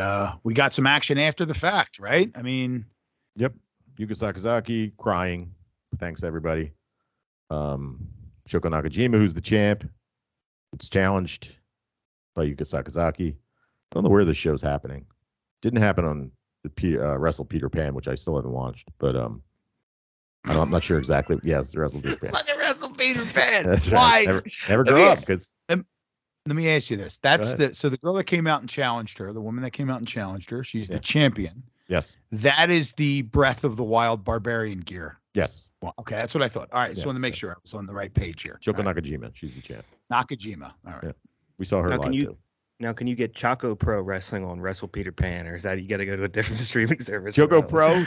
we got some action after the fact, right? I mean. Yep. Yuka Sakazaki crying. Thanks, everybody. Shoko Nakajima, who's the champ, it's challenged by Yuka Sakazaki. I don't know where this show's happening. Didn't happen on the Wrestle Peter Pan, which I still haven't watched, but I'm not sure exactly. Yes, the Wrestle Peter Pan. Fucking Wrestle Peter Pan. That's Why? Right. Never grow up because. Let me ask you this. So the girl that came out and challenged her, the woman that came out and challenged her, she's the champion. Yes. That is the Breath of the Wild Barbarian gear. Yes. Well, okay, that's what I thought. All right, just wanted to make sure I was on the right page here. Shoko Nakajima, she's the champ. Nakajima. All right. Yeah. We saw her live too. Now, can you get Choco Pro Wrestling on Wrestle Peter Pan, or is that you got to go to a different streaming service? Choco Pro,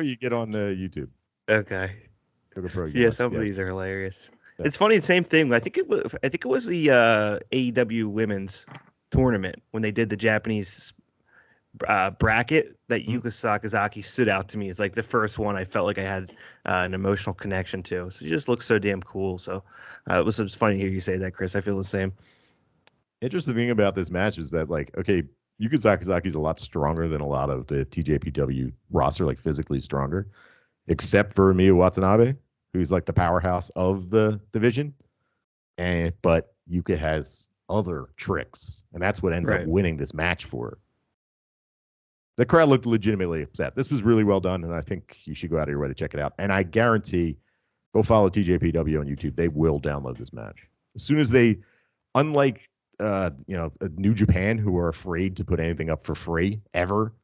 you get on the YouTube. Okay. Choco Pro. Yeah, some of these are hilarious. Yeah. It's funny, the same thing. I think it was the AEW Women's Tournament when they did the Japanese bracket that Yuka Sakazaki stood out to me. It's like the first one I felt like I had an emotional connection to. So she just looks so damn cool. So it was funny to hear you say that, Chris. I feel the same. Interesting thing about this match is that, like, okay, Yuka Sakazaki is a lot stronger than a lot of the TJPW roster, like physically stronger, except for Miyu Watanabe, who's like the powerhouse of the division. But Yuka has other tricks, and that's what ends up winning this match for her. The crowd looked legitimately upset. This was really well done, and I think you should go out of your way to check it out. And I guarantee, go follow TJPW on YouTube. They will download this match as soon as they, unlike New Japan, who are afraid to put anything up for free ever.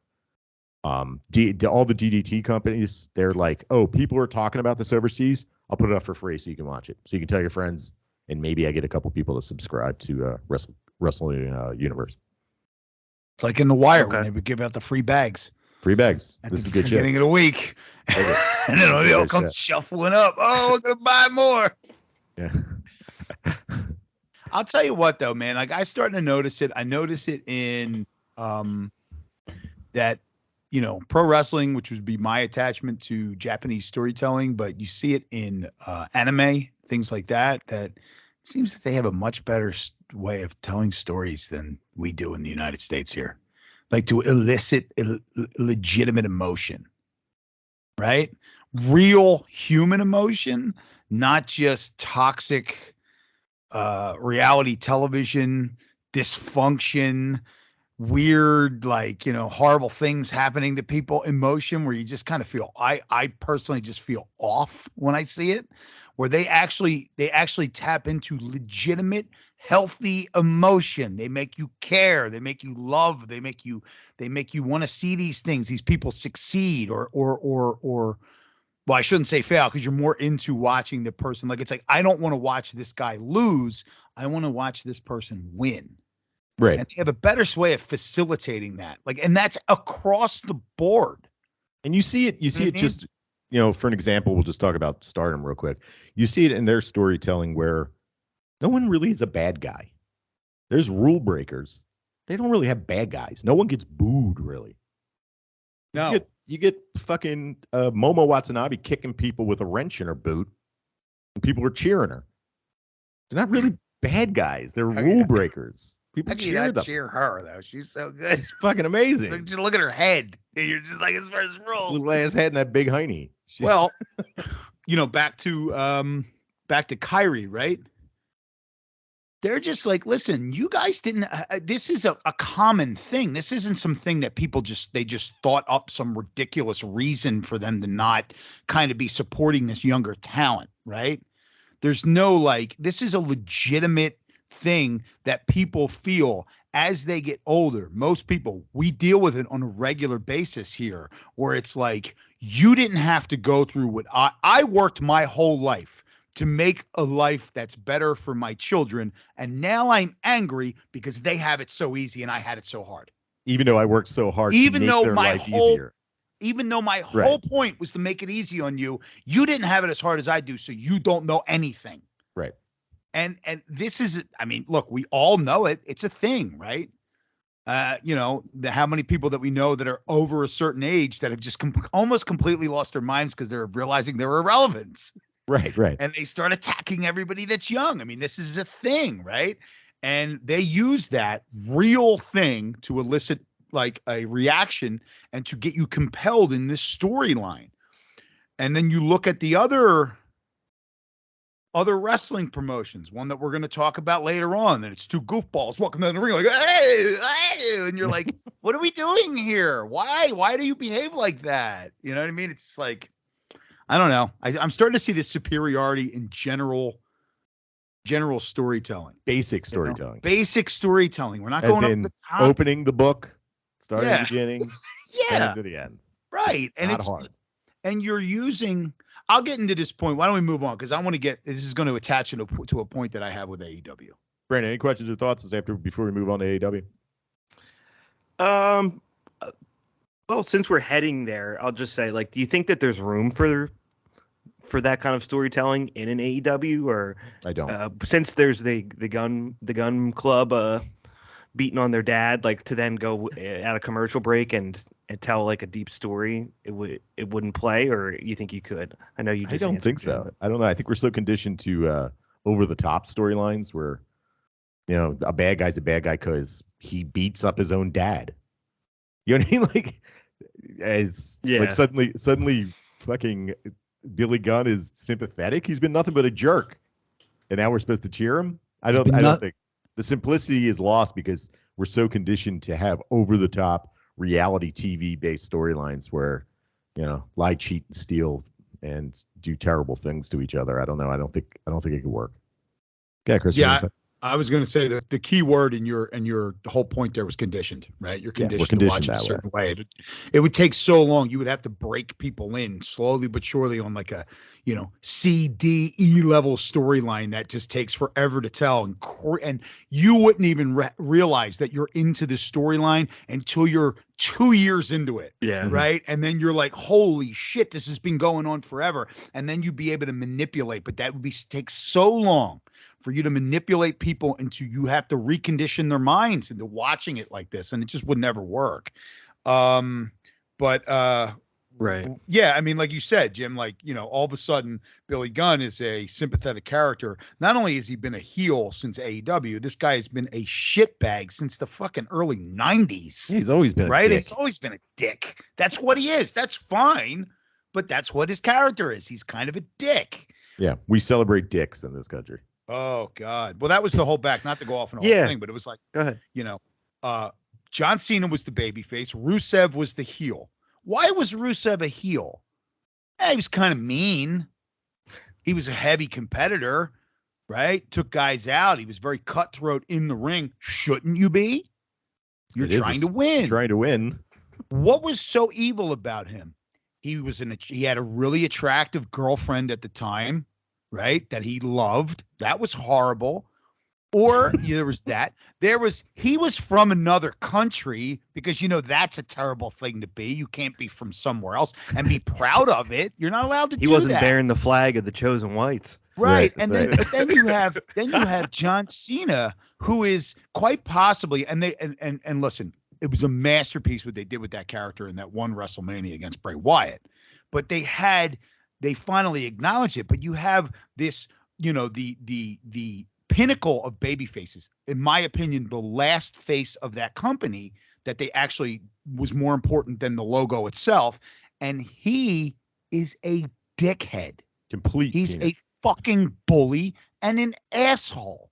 All the DDT companies, they're like, oh, people are talking about this overseas. I'll put it up for free so you can watch it, so you can tell your friends, and maybe I get a couple people to subscribe to Wrestling Universe. It's like in The Wire when they would give out the free bags. Free bags. At this is the good shit. beginning of the week. And then they all come shuffling up. Oh, we're going to buy more. Yeah. I'll tell you what, though, man. Like, I starting to notice it. I notice it in that, pro wrestling, which would be my attachment to Japanese storytelling, but you see it in anime, things like that, that it seems that they have a much better way of telling stories than we do in the United States here. like to elicit legitimate emotion, right? Real human emotion, not just toxic reality television, dysfunction, weird, like, horrible things happening to people, emotion where you just kind of feel, I personally just feel off when I see it, where they actually tap into legitimate, healthy emotion. They make you care, they make you love, they make you want to see these things, these people succeed or well, I shouldn't say fail, because you're more into watching the person. Like, it's like, I don't want to watch this guy lose. I want to watch this person win. Right. And they have a better way of facilitating that. Like, and that's across the board. And you see it just, for an example, we'll just talk about Stardom real quick. You see it in their storytelling where no one really is a bad guy. There's rule breakers. They don't really have bad guys. No one gets booed, really. No. You get fucking Momo Watanabe kicking people with a wrench in her boot, and people are cheering her. They're not really bad guys. They're rule breakers. People cheer them. Cheer her, though. She's so good. It's fucking amazing. Just look at her head. And you're just like, as far as rules. Little ass head and that big hiney. Well, back to Kyrie, right? They're just like, listen, you guys didn't. This is a common thing. This isn't something that people just thought up some ridiculous reason for them to not kind of be supporting this younger talent, right? There's no this is a legitimate thing that people feel as they get older. Most people, we deal with it on a regular basis here, where it's like, you didn't have to go through what I worked my whole life to make a life that's better for my children. And now I'm angry because they have it so easy and I had it so hard. Even though I worked so hard to make their life easier. Even though my whole point was to make it easy on you, you didn't have it as hard as I do, so you don't know anything. Right. And this is, look, we all know it. It's a thing, right? How many people that we know that are over a certain age that have just almost completely lost their minds because they're realizing their irrelevance. Right. And they start attacking everybody that's young. This is a thing, right? And they use that real thing to elicit like a reaction and to get you compelled in this storyline. And then you look at the other wrestling promotions, one that we're going to talk about later on, that it's two goofballs walking down the ring like, hey, and you're like, what are we doing here? Why do you behave like that? You know what I mean? It's like, I don't know. I'm starting to see this superiority in general storytelling. Basic storytelling. Basic storytelling. We're not As going in up the top. Opening the book, starting at the beginning, yeah, to the end. Right. And not it's hard. And you're using. I'll get into this point. Why don't we move on? Because I want to get. This is going to attach to a point that I have with AEW. Brandon, any questions or thoughts before we move on to AEW? Well, since we're heading there, I'll just say, do you think that there's room for that kind of storytelling in an AEW, or I don't. Since there's the gun club beating on their dad, to then go at a commercial break and tell a deep story, it wouldn't play, or you think you could? I know you just. I don't think so. I don't know. I think we're so conditioned to over the top storylines where, a bad guy's a bad guy because he beats up his own dad. You know what I mean? Suddenly fucking Billy Gunn is sympathetic. He's been nothing but a jerk, and now we're supposed to cheer him. I don't think the simplicity is lost because we're so conditioned to have over the top reality TV based storylines where, lie, cheat, and steal, and do terrible things to each other. I don't know. I don't think it could work. Okay, Chris. Yeah. I was going to say that the key word in your whole point there was conditioned, right? You're conditioned to watch it a certain way. It would take so long. You would have to break people in slowly but surely on a, C, D, E level storyline that just takes forever to tell. And you wouldn't even realize that you're into this storyline until you're 2 years into it. Yeah. Right. And then you're like, holy shit, this has been going on forever. And then you'd be able to manipulate, but that would take so long for you to manipulate people into, you have to recondition their minds into watching it like this, and it just would never work. But Right. Yeah, I mean, like you said, Jim, like, all of a sudden Billy Gunn is a sympathetic character. Not only has he been a heel since AEW, this guy has been a shitbag since the fucking early 90s. He's always been a right? dick. He's always been a dick. That's what he is. That's fine, but that's what his character is. He's kind of a dick. Yeah, we celebrate dicks in this country. Oh God. Well, that was the whole back, not to go off on a whole thing, but it was like, Go ahead. John Cena was the babyface. Rusev was the heel. Why was Rusev a heel? He was kind of mean. He was a heavy competitor, right? Took guys out. He was very cutthroat in the ring. Shouldn't you be? You're trying to win. Trying to win. What was so evil about him? He had a really attractive girlfriend at the time, right? That he loved. That was horrible. Or there was that. He was from another country because, that's a terrible thing to be. You can't be from somewhere else and be proud of it. You're not allowed to do that. He wasn't bearing the flag of the chosen whites. Right. And then you have John Cena, who is quite possibly, and listen, it was a masterpiece what they did with that character in that one WrestleMania against Bray Wyatt. But they finally acknowledged it. But you have this, the pinnacle of baby faces, in my opinion, the last face of that company that they actually was more important than the logo itself. And he is a dickhead. He's a fucking bully and an asshole.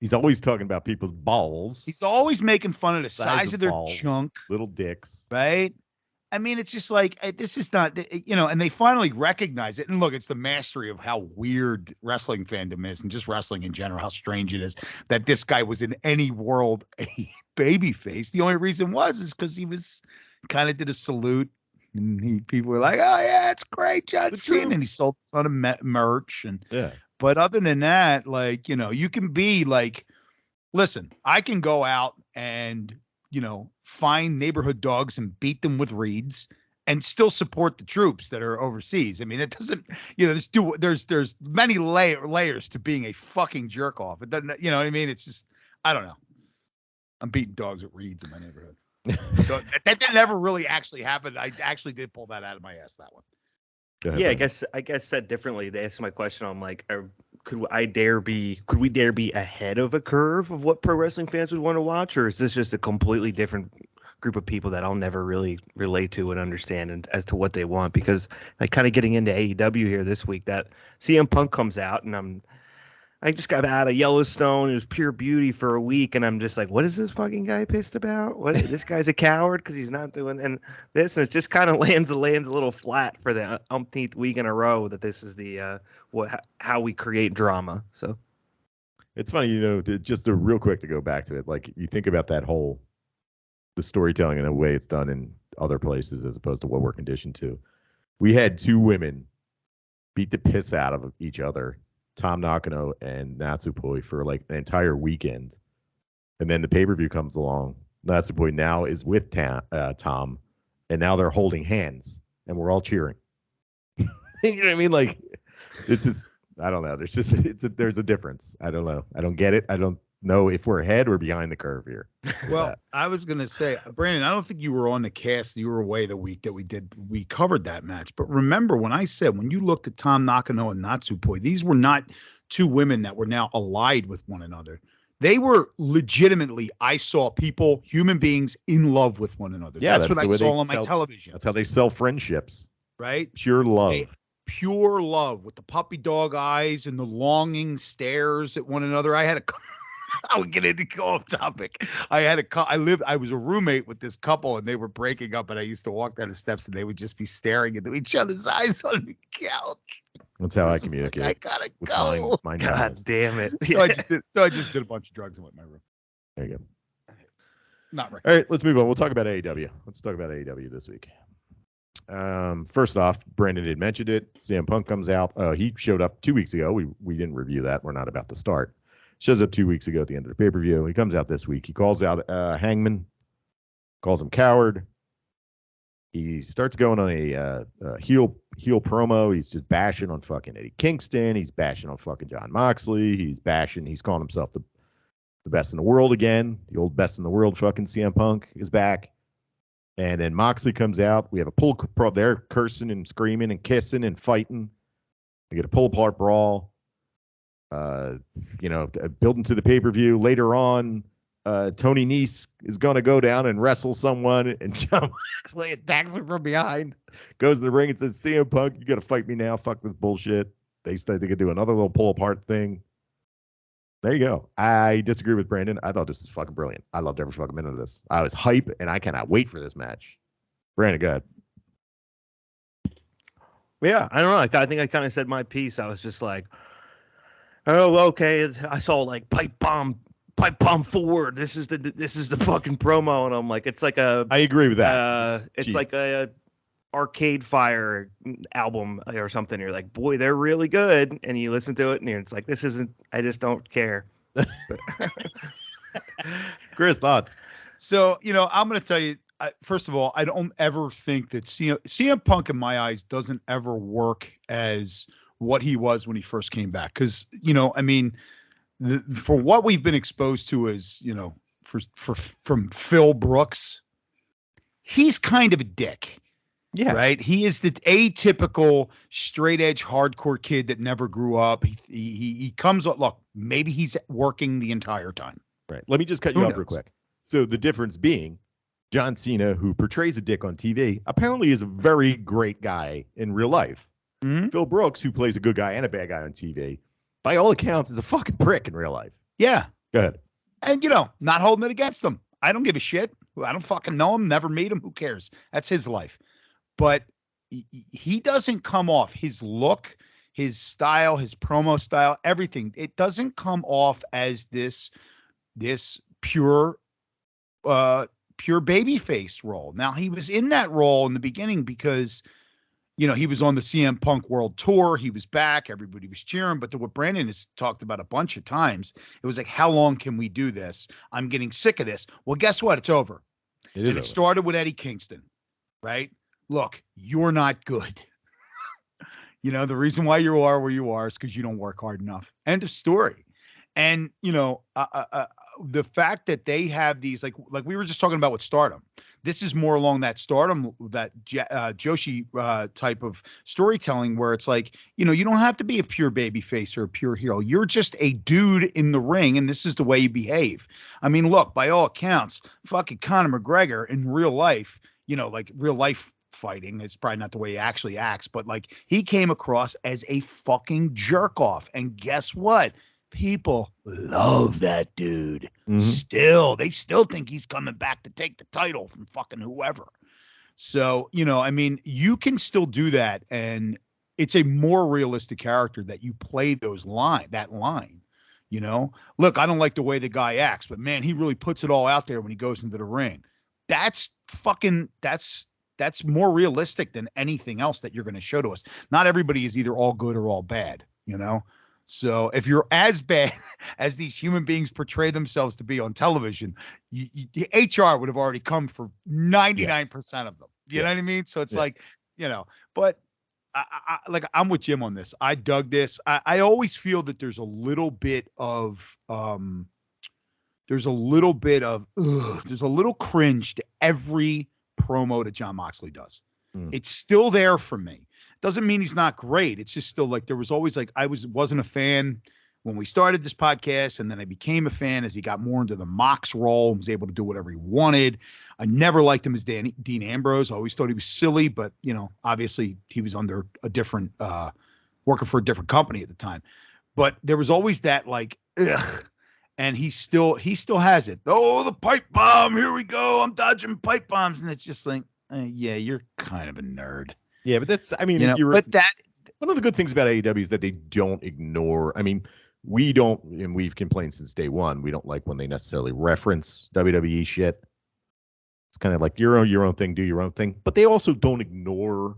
He's always talking about people's balls. He's always making fun of the size of their balls, junk. Little dicks. Right? I mean, it's just like, this is not, and they finally recognize it. And look, it's the mastery of how weird wrestling fandom is and just wrestling in general, how strange it is that this guy was in any world a baby face. The only reason is because he was kind of did a salute. And people were like, oh, yeah, it's great, John Cena. And he sold a ton of merch. But other than that, like, you can be like, listen, I can go out and, find neighborhood dogs and beat them with reeds and still support the troops that are overseas. I mean, it doesn't, there's many layers to being a fucking jerk off. It doesn't, you know what I mean? It's just, I don't know. I'm beating dogs with reeds in my neighborhood. So that didn't ever really actually happen. I actually did pull that out of my ass, that one. Yeah, I guess said differently. They asked my question. I'm like, could we dare be ahead of a curve of what pro wrestling fans would want to watch, or is this just a completely different group of people that I'll never really relate to and understand and as to what they want? Because like kind of getting into AEW here this week, that CM Punk comes out and I just got out of Yellowstone. It was pure beauty for a week, and I'm just like, what is this fucking guy pissed about? What, this guy's a coward because he's not doing and this, and it just kind of lands a little flat for the umpteenth week in a row that this is the how we create drama. So it's funny, just real quick to go back to it. Like you think about the storytelling in a way it's done in other places as opposed to what we're conditioned to. We had two women beat the piss out of each other, Tom Nakano and Natsupoi, for like an entire weekend. And then the pay-per-view comes along. Natsupoi now is with Tom, and now they're holding hands, and we're all cheering. You know what I mean? Like, it's just, I don't know. There's a difference. I don't know. I don't get it. I don't know if we're ahead or behind the curve here. Well, I was going to say, Brandon, I don't think you were on the cast. You were away the week that we covered that match. But remember when I said, when you looked at Tom Nakano and Natsupoi, these were not two women that were now allied with one another. They were legitimately, I saw people, human beings in love with one another. Yeah, that's what I saw on my television. That's how they sell friendships. Right? Pure love. Pure love with the puppy dog eyes and the longing stares at one another. I would get into off topic. I was a roommate with this couple and they were breaking up, and I used to walk down the steps and they would just be staring into each other's eyes on the couch. That's how I communicate. I gotta go. My God damn it. So I just did a bunch of drugs and went in my room. There you go. Not right. All right, let's move on. We'll talk about AEW. Let's talk about AEW this week. First off, Brandon had mentioned it. CM Punk comes out. He showed up 2 weeks ago. We didn't review that. We're not about to start. Shows up 2 weeks ago at the end of the pay-per-view. He comes out this week. He calls out Hangman, calls him coward. He starts going on a heel promo. He's just bashing on fucking Eddie Kingston. He's bashing on fucking Jon Moxley. He's calling himself the best in the world again. The old best in the world fucking CM Punk is back. And then Moxley comes out. We have a pull. They're cursing and screaming and kissing and fighting. We get a pull apart brawl. Building to the pay-per-view. Later on, Tony Nese is going to go down and wrestle someone, and John Moxley attacks him from behind. Goes to the ring and says, CM Punk, you got to fight me now. Fuck this bullshit. They said they could do another little pull apart thing. There you go. I disagree with Brandon. I thought this was fucking brilliant. I loved every fucking minute of this. I was hype, and I cannot wait for this match. Brandon, go ahead. Yeah, I don't know. I think I kind of said my piece. I was just like, oh, okay. I saw like pipe bomb forward. This is the fucking promo, and I'm like, it's like a. I agree with that. It's like a Arcade Fire album or something. You're like, boy, they're really good, and you listen to it, and it's like, this isn't. I just don't care. Chris, thoughts? So I'm going to tell you. First of all, I don't ever think that CM Punk, in my eyes, doesn't ever work as what he was when he first came back. Because, for what we've been exposed to as, from Phil Brooks, he's kind of a dick. Yeah. Right. He is the atypical straight edge hardcore kid that never grew up. He comes up. Look, maybe he's working the entire time. Right. Let me just cut you off real quick. So the difference being, John Cena, who portrays a dick on TV, apparently is a very great guy in real life. Mm-hmm. Phil Brooks, who plays a good guy and a bad guy on TV, by all accounts, is a fucking prick in real life. Yeah. Go ahead. And, not holding it against him. I don't give a shit. I don't fucking know him, never meet him. Who cares? That's his life. But he doesn't come off his look, his style, his promo style, everything. It doesn't come off as this pure babyface role. Now, he was in that role in the beginning because, he was on the CM Punk World Tour. He was back. Everybody was cheering. But what Brandon has talked about a bunch of times, it was like, how long can we do this? I'm getting sick of this. Well, guess what? It's over. It started with Eddie Kingston, right? Look, you're not good. The reason why you are where you are is because you don't work hard enough. End of story. And, the fact that they have these, like we were just talking about with Stardom, this is more along that Stardom, that Joshi type of storytelling where it's like, you don't have to be a pure baby face or a pure hero. You're just a dude in the ring, and this is the way you behave. I mean, look, by all accounts, fucking Conor McGregor in real life, like real life fighting is probably not the way he actually acts, but like he came across as a fucking jerk off. And guess what? People love that dude. Mm-hmm. They still think he's coming back to take the title from fucking whoever. So, you can still do that. And it's a more realistic character that you play that line, look, I don't like the way the guy acts, but man, he really puts it all out there when he goes into the ring. That's more realistic than anything else that you're going to show to us. Not everybody is either all good or all bad, So if you're as bad as these human beings portray themselves to be on television, the HR would have already come for 99% of them. You know what I mean? So it's like, but I'm with Jim on this. I dug this. I always feel that there's a little cringe to every promo that John Moxley does. It's still there for me. Doesn't mean he's not great. It's just still like there was always like I wasn't a fan when we started this podcast, and then I became a fan as he got more into the Mox role and was able to do whatever he wanted. I never liked him as Dean Ambrose. I always thought he was silly, but obviously he was under a different working for a different company at the time. But there was always that like ugh. And he still has it. Oh, the pipe bomb. Here we go. I'm dodging pipe bombs. And it's just like, yeah, you're kind of a nerd. Yeah, but that's, one of the good things about AEW is that they don't ignore, we don't, and we've complained since day one, we don't like when they necessarily reference WWE shit. It's kind of like your own thing, do your own thing. But they also don't ignore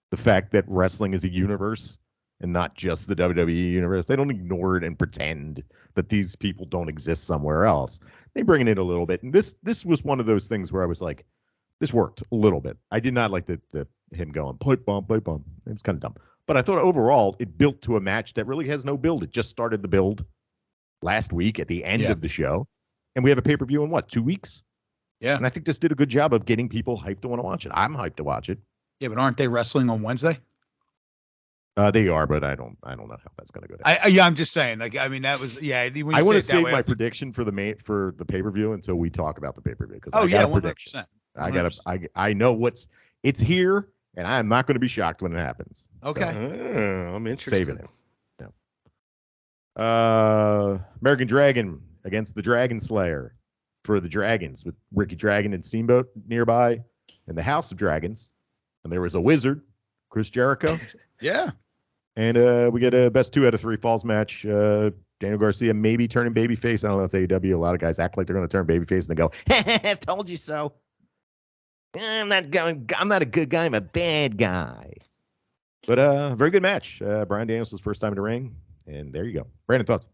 the fact that wrestling is a universe and not just the WWE universe. They don't ignore it and pretend that these people don't exist somewhere else. They bring it in a little bit. And this was one of those things where I was like, this worked a little bit. I did not like the him going, pipe bomb. It's kind of dumb. But I thought overall it built to a match that really has no build. It just started the build last week at the end of the show. And we have a pay-per-view in 2 weeks? Yeah. And I think this did a good job of getting people hyped to want to watch it. I'm hyped to watch it. Yeah, but aren't they wrestling on Wednesday? They are, but I don't know how that's going to go down. I'm just saying. Like, I mean, that was When I want to save my prediction for the pay-per-view until we talk about the pay-per-view because I got a prediction. 100%. I know it's here, and I am not going to be shocked when it happens. Okay, So, I'm interested. Saving it. Yeah. American Dragon against the Dragon Slayer for the Dragons with Ricky Dragon and Steamboat nearby, and the House of Dragons, and there was a wizard, Chris Jericho. Yeah. And we get a best 2 out of 3 falls match. Daniel Garcia maybe turning babyface. I don't know. It's AEW. A lot of guys act like they're going to turn babyface and they go, "I've told you so." I'm not a good guy. I'm a bad guy. But very good match. Bryan Danielson's first time in the ring, and there you go. Brandon, thoughts?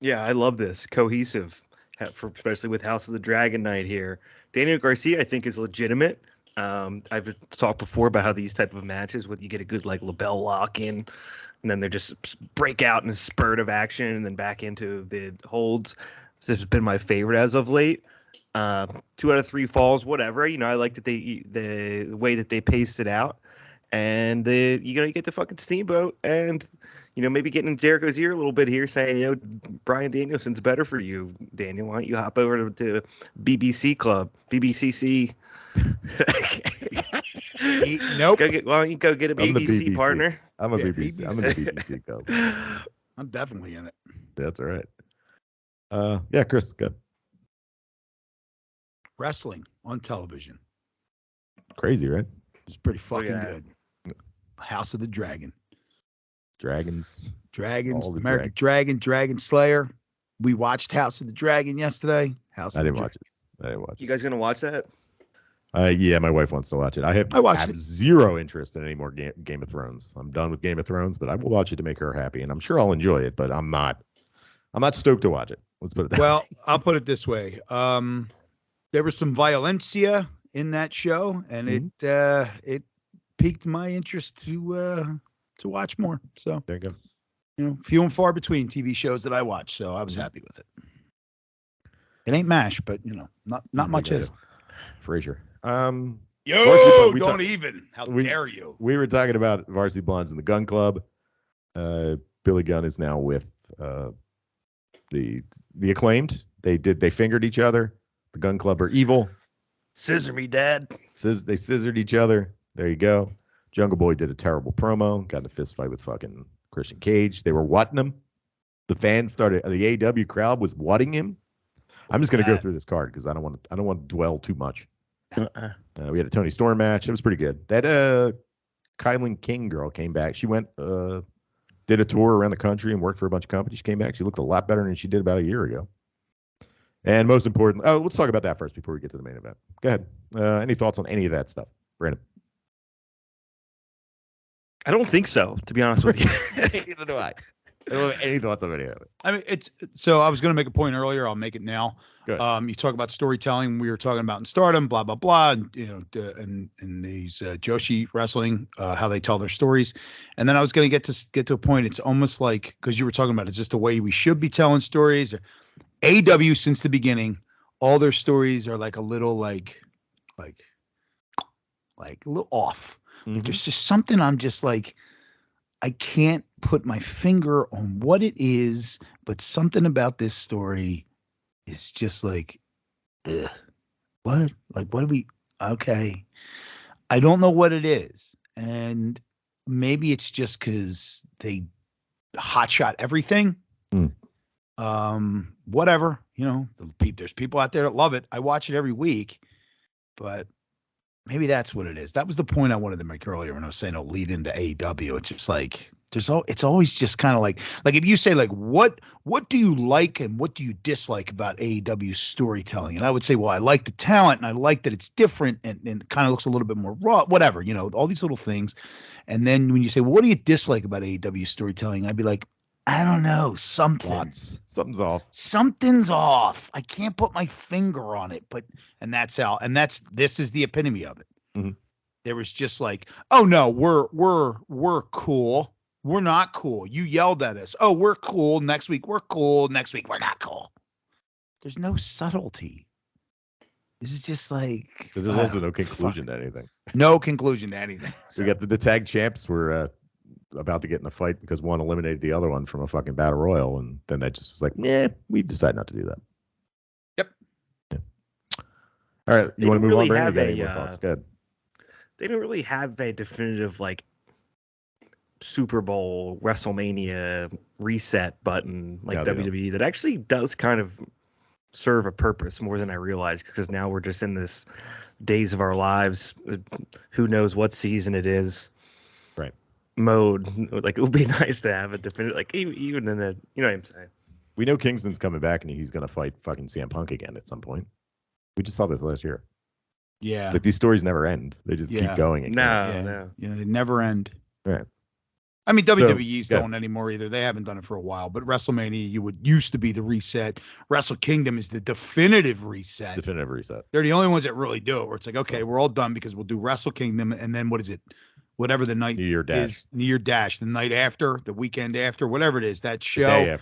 Yeah, I love this cohesive, especially with House of the Dragon night here. Daniel Garcia, I think, is legitimate. I've talked before about how these type of matches, you get a good like label lock in, and then they just break out in a spurt of action, and then back into the holds. This has been my favorite as of late. 2 out of 3 falls, whatever. I like that the way that they paced it out, and you get the fucking Steamboat, and maybe getting in Jericho's ear a little bit here, saying Bryan Danielson's better for you, Daniel. Why don't you hop over to BBC Club, BBCC? Nope. Why don't you go get a BBC partner? I'm a BBC. I'm in the BBC Club. I'm definitely in it. That's all right. Yeah, Chris, good. Wrestling on television. Crazy, right? It's pretty fucking good. House of the Dragon. Dragons, American Dragon Slayer. We watched House of the Dragon yesterday. I didn't watch it. You guys gonna watch that? Yeah, my wife wants to watch it. I have zero interest in any more Game of Thrones. I'm done with Game of Thrones, but I will watch it to make her happy, and I'm sure I'll enjoy it. But I'm not stoked to watch it. Let's put it that way. Well, I'll put it this way. There was some violencia in that show, and it piqued my interest to watch more. So there you go. Few and far between TV shows that I watch, so I was happy with it. It ain't MASH, but not much is. Frasier. Don't even. How dare you? We were talking about Varsity Blondes in the Gun Club. Billy Gunn is now with the Acclaimed. They fingered each other. The Gun Club are evil. Scissor me, Dad. They scissored each other. There you go. Jungle Boy did a terrible promo. Got in a fist fight with fucking Christian Cage. They were whatting him. The fans started. The AEW crowd was whatting him. I'm just going to go through this card because I don't want to dwell too much. We had a Tony Storm match. It was pretty good. That Kylan King girl came back. She went did a tour around the country and worked for a bunch of companies. She came back. She looked a lot better than she did about a year ago. And most important, let's talk about that first before we get to the main event. Go ahead. Any thoughts on any of that stuff, Brandon? I don't think so, to be honest with you. Neither do I. I don't have any thoughts on any of it. I mean, so I was going to make a point earlier. I'll make it now. Good. You talk about storytelling. We were talking about in Stardom, blah blah blah, and and these Joshi wrestling, how they tell their stories. And then I was going to get to a point. It's almost like because you were talking about it's just the way we should be telling stories. AEW since the beginning, all their stories are like a little like a little off. Mm-hmm. There's just something I'm just like. I can't put my finger on what it is, but something about this story is just like, ugh, what? Like, what do we? Okay, I don't know what it is, and maybe it's just because they hotshot everything. Whatever, there's people out there that love it. I watch it every week, but. Maybe that's what it is. That was the point I wanted to make earlier when I was saying it'll lead into AEW. It's just like it's always just kind of like if you say like what do you like and what do you dislike about AEW storytelling? And I would say, well, I like the talent and I like that it's different and it kind of looks a little bit more raw, whatever, all these little things. And then when you say, well, what do you dislike about AEW storytelling? I'd be like, I don't know, something's off. I can't put my finger on it, this is the epitome of it. Mm-hmm. There was just like, oh no, we're cool. We're not cool. You yelled at us. Oh, we're cool. Next week we're cool. Next week we're not cool. There's no subtlety. This is just like There's also no conclusion to anything. No conclusion to anything. So. We got the tag champs were about to get in a fight because one eliminated the other one from a fucking battle royal, and then that just was like, we decided not to do that. Yep. Yeah. All right, you want to move on, Brandon? You got any more thoughts? Go ahead. They don't really have a definitive like Super Bowl, WrestleMania reset button like WWE that actually does kind of serve a purpose more than I realized, because now we're just in this days of our lives, who knows what season it is, right? Mode. Like, it would be nice to have a definitive, like even in a, you know what I'm saying. We know Kingston's coming back and he's gonna fight fucking CM Punk again at some point. We just saw this last year. Yeah, like these stories never end; they just keep going. No, they never end. Right. I mean, WWE's don't anymore either. They haven't done it for a while. But WrestleMania used to be the reset. Wrestle Kingdom is the definitive reset. Definitive reset. They're the only ones that really do it, where it's like, okay, we're all done because we'll do Wrestle Kingdom, and then what is it? Whatever the night New Year Dash. is, New Year Dash, the night after, the weekend after, whatever it is, that show.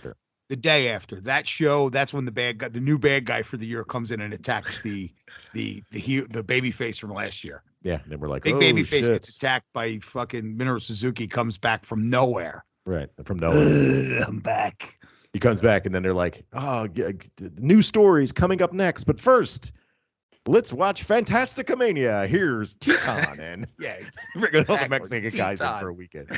The day after. That show, that's when the new bad guy for the year comes in and attacks the baby face from last year. Yeah, and then we're like, big baby face gets attacked by fucking Minoru Suzuki, comes back from nowhere. Right, from nowhere. I'm back. He comes back, and then they're like, oh, new stories coming up next. But first, let's watch Fantasticomania. Here's Teton. And we're going to all the Mexican guys in for a weekend.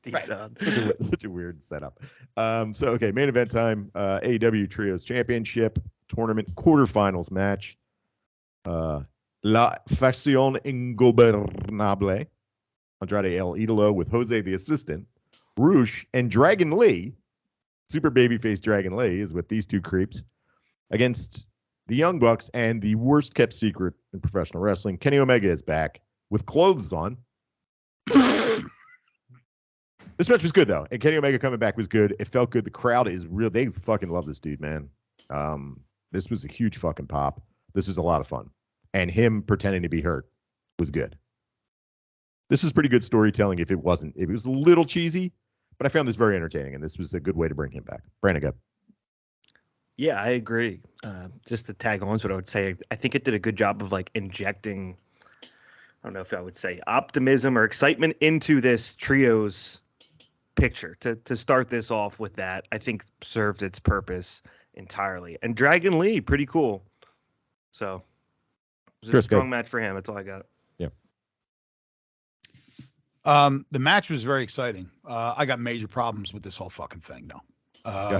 Teton. Such a weird setup. Okay, main event time. AEW Trios Championship Tournament quarterfinals match. La Facción Ingobernable, Andrade El Idolo with Jose the Assistant, Roosh, and Dragon Lee, super babyface Dragon Lee is with these two creeps, against the Young Bucks and the worst kept secret in professional wrestling. Kenny Omega is back with clothes on. This match was good, though, and Kenny Omega coming back was good. It felt good. The crowd is real. They fucking love this dude, man. This was a huge fucking pop. This was a lot of fun. And him pretending to be hurt was good. This is pretty good storytelling if it was a little cheesy, but I found this very entertaining, and this was a good way to bring him back. Brandon, go. Yeah, I agree. Just to tag on to what I would say, I think it did a good job of like injecting, I don't know if I would say optimism or excitement into this trios picture. To start this off with that, I think served its purpose entirely. And Dragon Lee, pretty cool. So it was a strong match for him. That's all I got. Yeah. The match was very exciting. I got major problems with this whole fucking thing, though.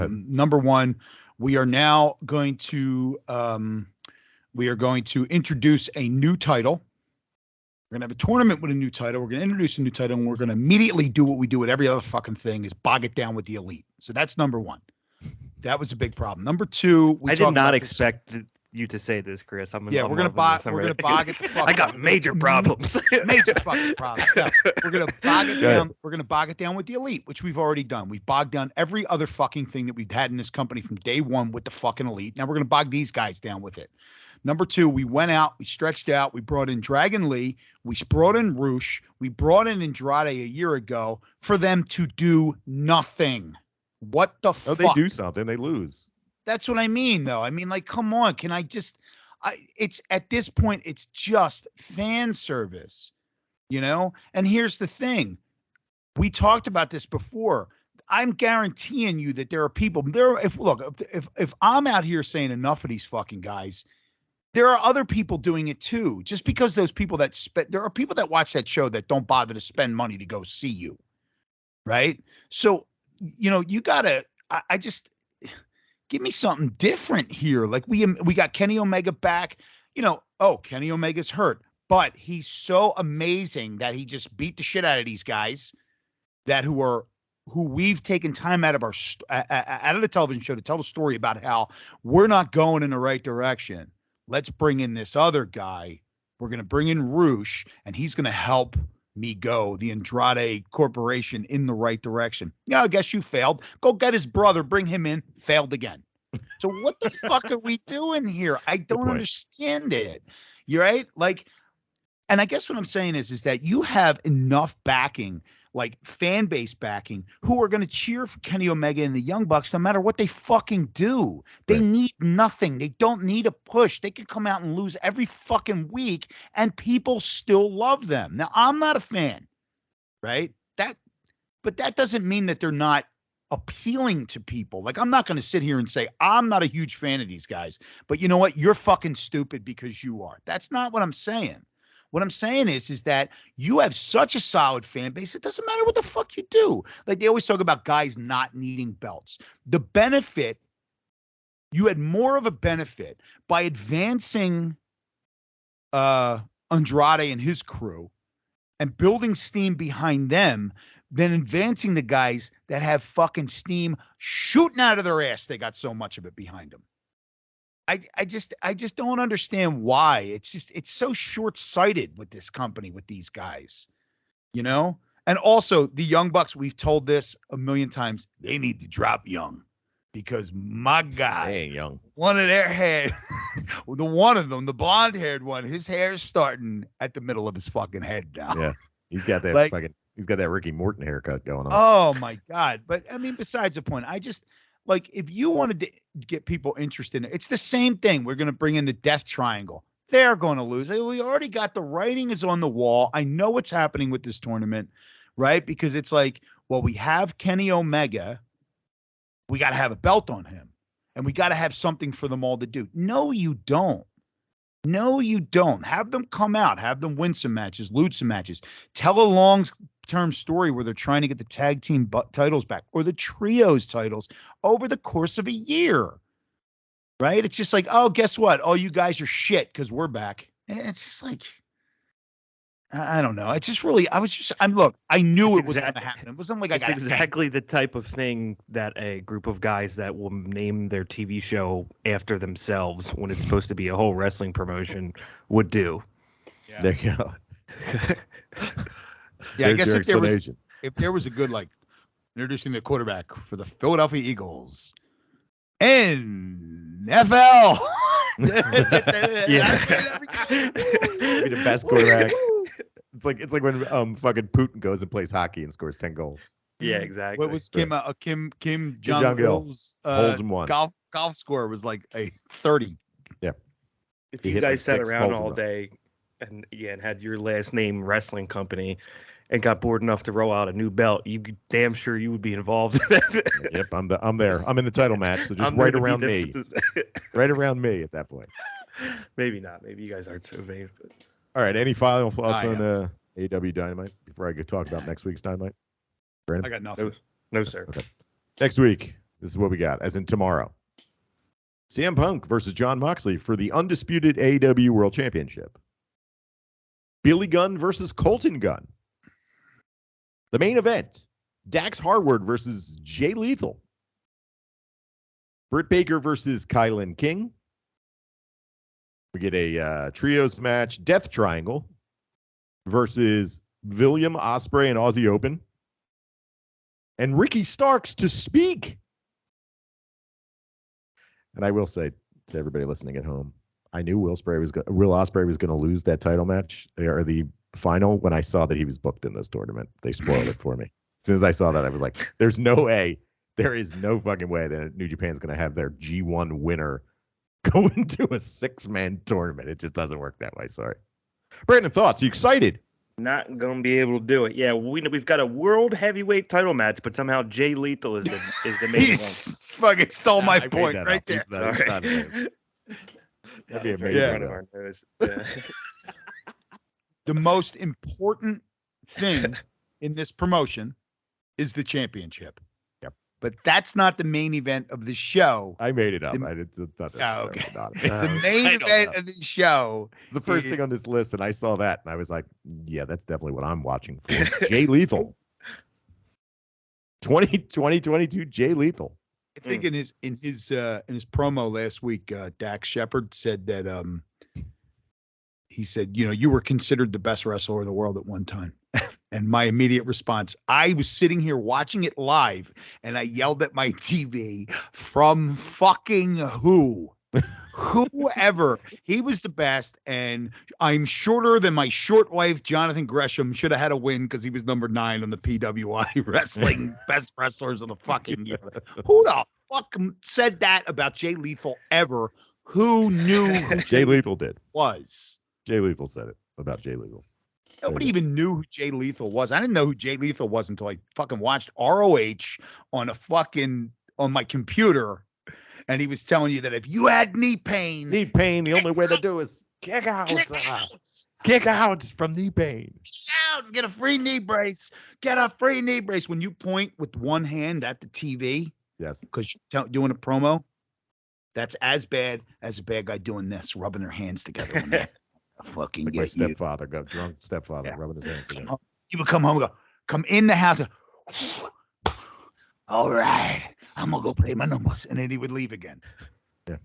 Number one, we are now going to introduce a new title. We're gonna have a tournament with a new title. We're gonna introduce a new title, and we're gonna immediately do what we do with every other fucking thing: is bog it down with the elite. So that's number one. That was a big problem. Number two, I did not expect you to say this, Chris. We're gonna bog it. I got major problems. Major fucking problems. No, we're gonna bog it down. We're gonna bog it down with the elite, which we've already done. We've bogged down every other fucking thing that we've had in this company from day one with the fucking elite. Now we're gonna bog these guys down with it. Number two, we went out, we stretched out, we brought in Dragon Lee, we brought in Roosh, we brought in Andrade a year ago for them to do nothing. What the fuck? They do something, they lose. That's what I mean, though. I mean, like, come on. Can I just it's at this point, it's just fan service, you know? And here's the thing. We talked about this before. I'm guaranteeing you that there are people if I'm out here saying enough of these fucking guys, there are other people doing it too. Just because those people there are people that watch that show that don't bother to spend money to go see you. Right? So, you know, you gotta, I just, give me something different here. Like we got Kenny Omega back, you know, Kenny Omega's hurt, but he's so amazing that he just beat the shit out of these guys who we've taken time out of out of the television show to tell the story about how we're not going in the right direction. Let's bring in this other guy. We're going to bring in Roosh, and he's going to help me go, the Andrade Corporation, in the right direction. Yeah, I guess you failed. Go get his brother, bring him in. Failed again. So what the fuck are we doing here? I don't understand it. You're right. Like, and I guess what I'm saying is that you have enough backing. like fan base backing who are going to cheer for Kenny Omega and the Young Bucks no matter what they fucking do. They Right. need nothing. They don't need a push. They can come out and lose every fucking week and people still love them. Now, I'm not a fan, right? But that doesn't mean that they're not appealing to people. Like, I'm not going to sit here and say I'm not a huge fan of these guys, but you know what? You're fucking stupid because you are. That's not what I'm saying. What I'm saying is that you have such a solid fan base. It doesn't matter what the fuck you do. Like, they always talk about guys not needing belts. The benefit, you had more of a benefit by advancing Andrade and his crew and building steam behind them than advancing the guys that have fucking steam shooting out of their ass. They got so much of it behind them. I just don't understand why. It's so short-sighted with this company, with these guys, you know? And also the Young Bucks, we've told this a million times, they need to drop Young because my God, They ain't young. one of their hair, one of them, the blonde-haired one, his hair's starting at the middle of his fucking head now. Yeah. He's got that Like- he's got that Ricky Morton haircut going on. Oh my God. But I mean, besides the point, I just like, if you wanted to get people interested in it, it's the same thing. We're going to bring in the Death Triangle. They're going to lose. We already got the writing is on the wall. I know what's happening with this tournament, right? Because it's like, well, we have Kenny Omega. We got to have a belt on him and we got to have something for them all to do. No, you don't. No, you don't. Have them come out, have them win some matches, lose some matches. Tell a long-term story where they're trying to get the tag team titles back or the trios titles over the course of a year, right? It's just like, oh, guess what? Oh, you guys are shit because we're back. And it's just like, I don't know. It's just really, look, I knew it was going to happen. It wasn't like I It's got exactly the type of thing that a group of guys that will name their TV show after themselves when it's supposed to be a whole wrestling promotion would do. Yeah. There you go. Yeah, I There's guess your if there was a good, like, introducing the quarterback for the Philadelphia Eagles, NFL. Yeah. Be the best quarterback. It's like when fucking Putin goes and plays hockey and scores 10 goals. Yeah, exactly. What was Kim Jong-il's Jong-il's holes in one. golf score was like a 30. If He you hit guys like sat 6 around holes in all one. day and had your last name wrestling company and got bored enough to roll out a new belt, you damn sure you would be involved in that. Yep, I'm there. I'm in the title match, so just I'm there right to be around the- me. Right around me at that point. Maybe not. Maybe you guys aren't so vain. But All right, any final thoughts I on AEW Dynamite before I go talk about next week's Dynamite? I got nothing. no, sir. Okay. Next week, this is what we got, as in tomorrow. CM Punk versus Jon Moxley for the undisputed AEW World Championship. Billy Gunn versus Colton Gunn. The main event, Dax Harwood versus Jay Lethal. Britt Baker versus Kylan King. We get a trios match, Death Triangle versus William Ospreay and Aussie Open. And Ricky Starks to speak. And I will say to everybody listening at home, I knew Will Ospreay was going to lose that title match or the final when I saw that he was booked in this tournament. They spoiled it for me. As soon as I saw that, I was like, "There's no way. There is no fucking way that New Japan's going to have their G1 winner go into a 6-man tournament. It just doesn't work that way." Sorry, Brandon. Thoughts? You excited? Not gonna be able to do it. Yeah, we've got a world heavyweight title match, but somehow Jay Lethal is the main He event. fucking stole my I made point that right up. there. He's not- he's not amazing. That'd be That was right amazing, in front of though. our nose. Yeah. The most important thing in this promotion is the championship. Yep. But that's not the main event of the show. I made it up. The- It's not Oh, okay. not- The main I don't event know. of the show. the first thing on this list, and I saw that, and I was like, "Yeah, that's definitely what I'm watching for." Jay Lethal, 2022 Jay Lethal. I think in his promo last week, Dax Shepard said that he said, you were considered the best wrestler in the world at one time. And my immediate response, I was sitting here watching it live and I yelled at my TV, from fucking who? Whoever, he was the best. And I'm shorter than my short wife, Jonathan Gresham, should have had a win because he was number 9 on the PWI wrestling best wrestlers of the fucking year. Who the fuck said that about Jay Lethal ever? Who knew who Jay Lethal did. was? Jay Lethal said it about Jay Lethal. Nobody even knew who Jay Lethal was. I didn't know who Jay Lethal was until I fucking watched ROH on my computer. And he was telling you that if you had knee pain, the only way to do is kick out. Kick out from knee pain. Kick out, get a free knee brace. Get a free knee brace. When you point with one hand at the TV, yes, because you're doing a promo, that's as bad as a bad guy doing this, rubbing their hands together. When they fucking like get my you. stepfather, got drunk stepfather, rubbing his hands together. You would come home and go, come in the house. And, all right, I'm gonna go play my numbers, and then he would leave again. Yeah,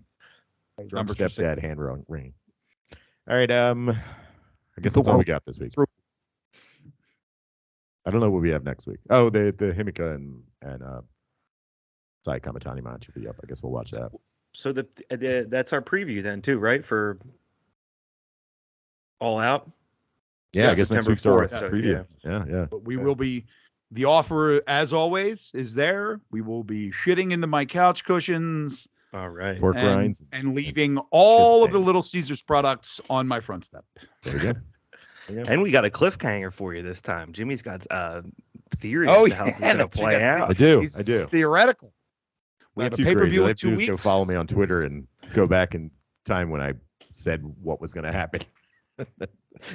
Number stepdad hand ringing. All right, I guess that's all we got this week. I don't know what we have next week. Oh, the Himika and Sai Kamatani match will be up. I guess we'll watch that. So that's our preview then too, right? For All Out. Yeah, I guess next week's our 4th, preview. Yeah. But we will be. The offer, as always, is there. We will be shitting into my couch cushions. All right. Pork rinds. And leaving all of the Little Caesars products on my front step. There we go. And we got a cliffhanger for you this time. Jimmy's got theories Oh, as to how this is going to play out. I do. It's theoretical. We have a pay-per-view in 2 weeks. Go follow me on Twitter and go back in time when I said what was going to happen. A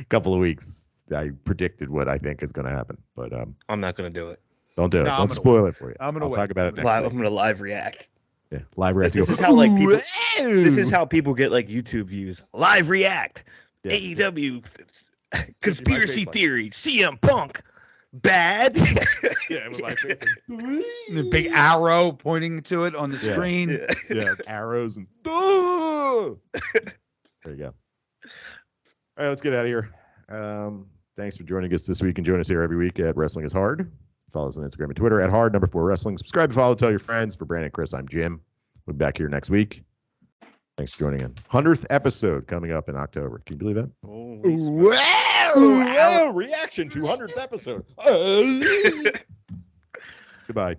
couple of weeks. I predicted what I think is going to happen, but I'm not going to do it. Don't do it. Don't spoil it for you. I'm going to talk about it next I'm week. going to live react. Yeah, live react. This is how people. This is how people get like YouTube views. Live react. Yeah. AEW conspiracy theory. CM Punk bad. Yeah, with my face. The big arrow pointing to it on the screen. Yeah, arrows and. There you go. All right, let's get out of here. Thanks for joining us this week, and join us here every week at Wrestling is Hard. Follow us on Instagram and Twitter at hard_wrestling. Subscribe, follow, tell your friends. For Brandon and Chris, I'm Jim. We'll be back here next week. Thanks for joining in. 100th episode coming up in October. Can you believe that? Wow! Reaction to 100th episode. Goodbye.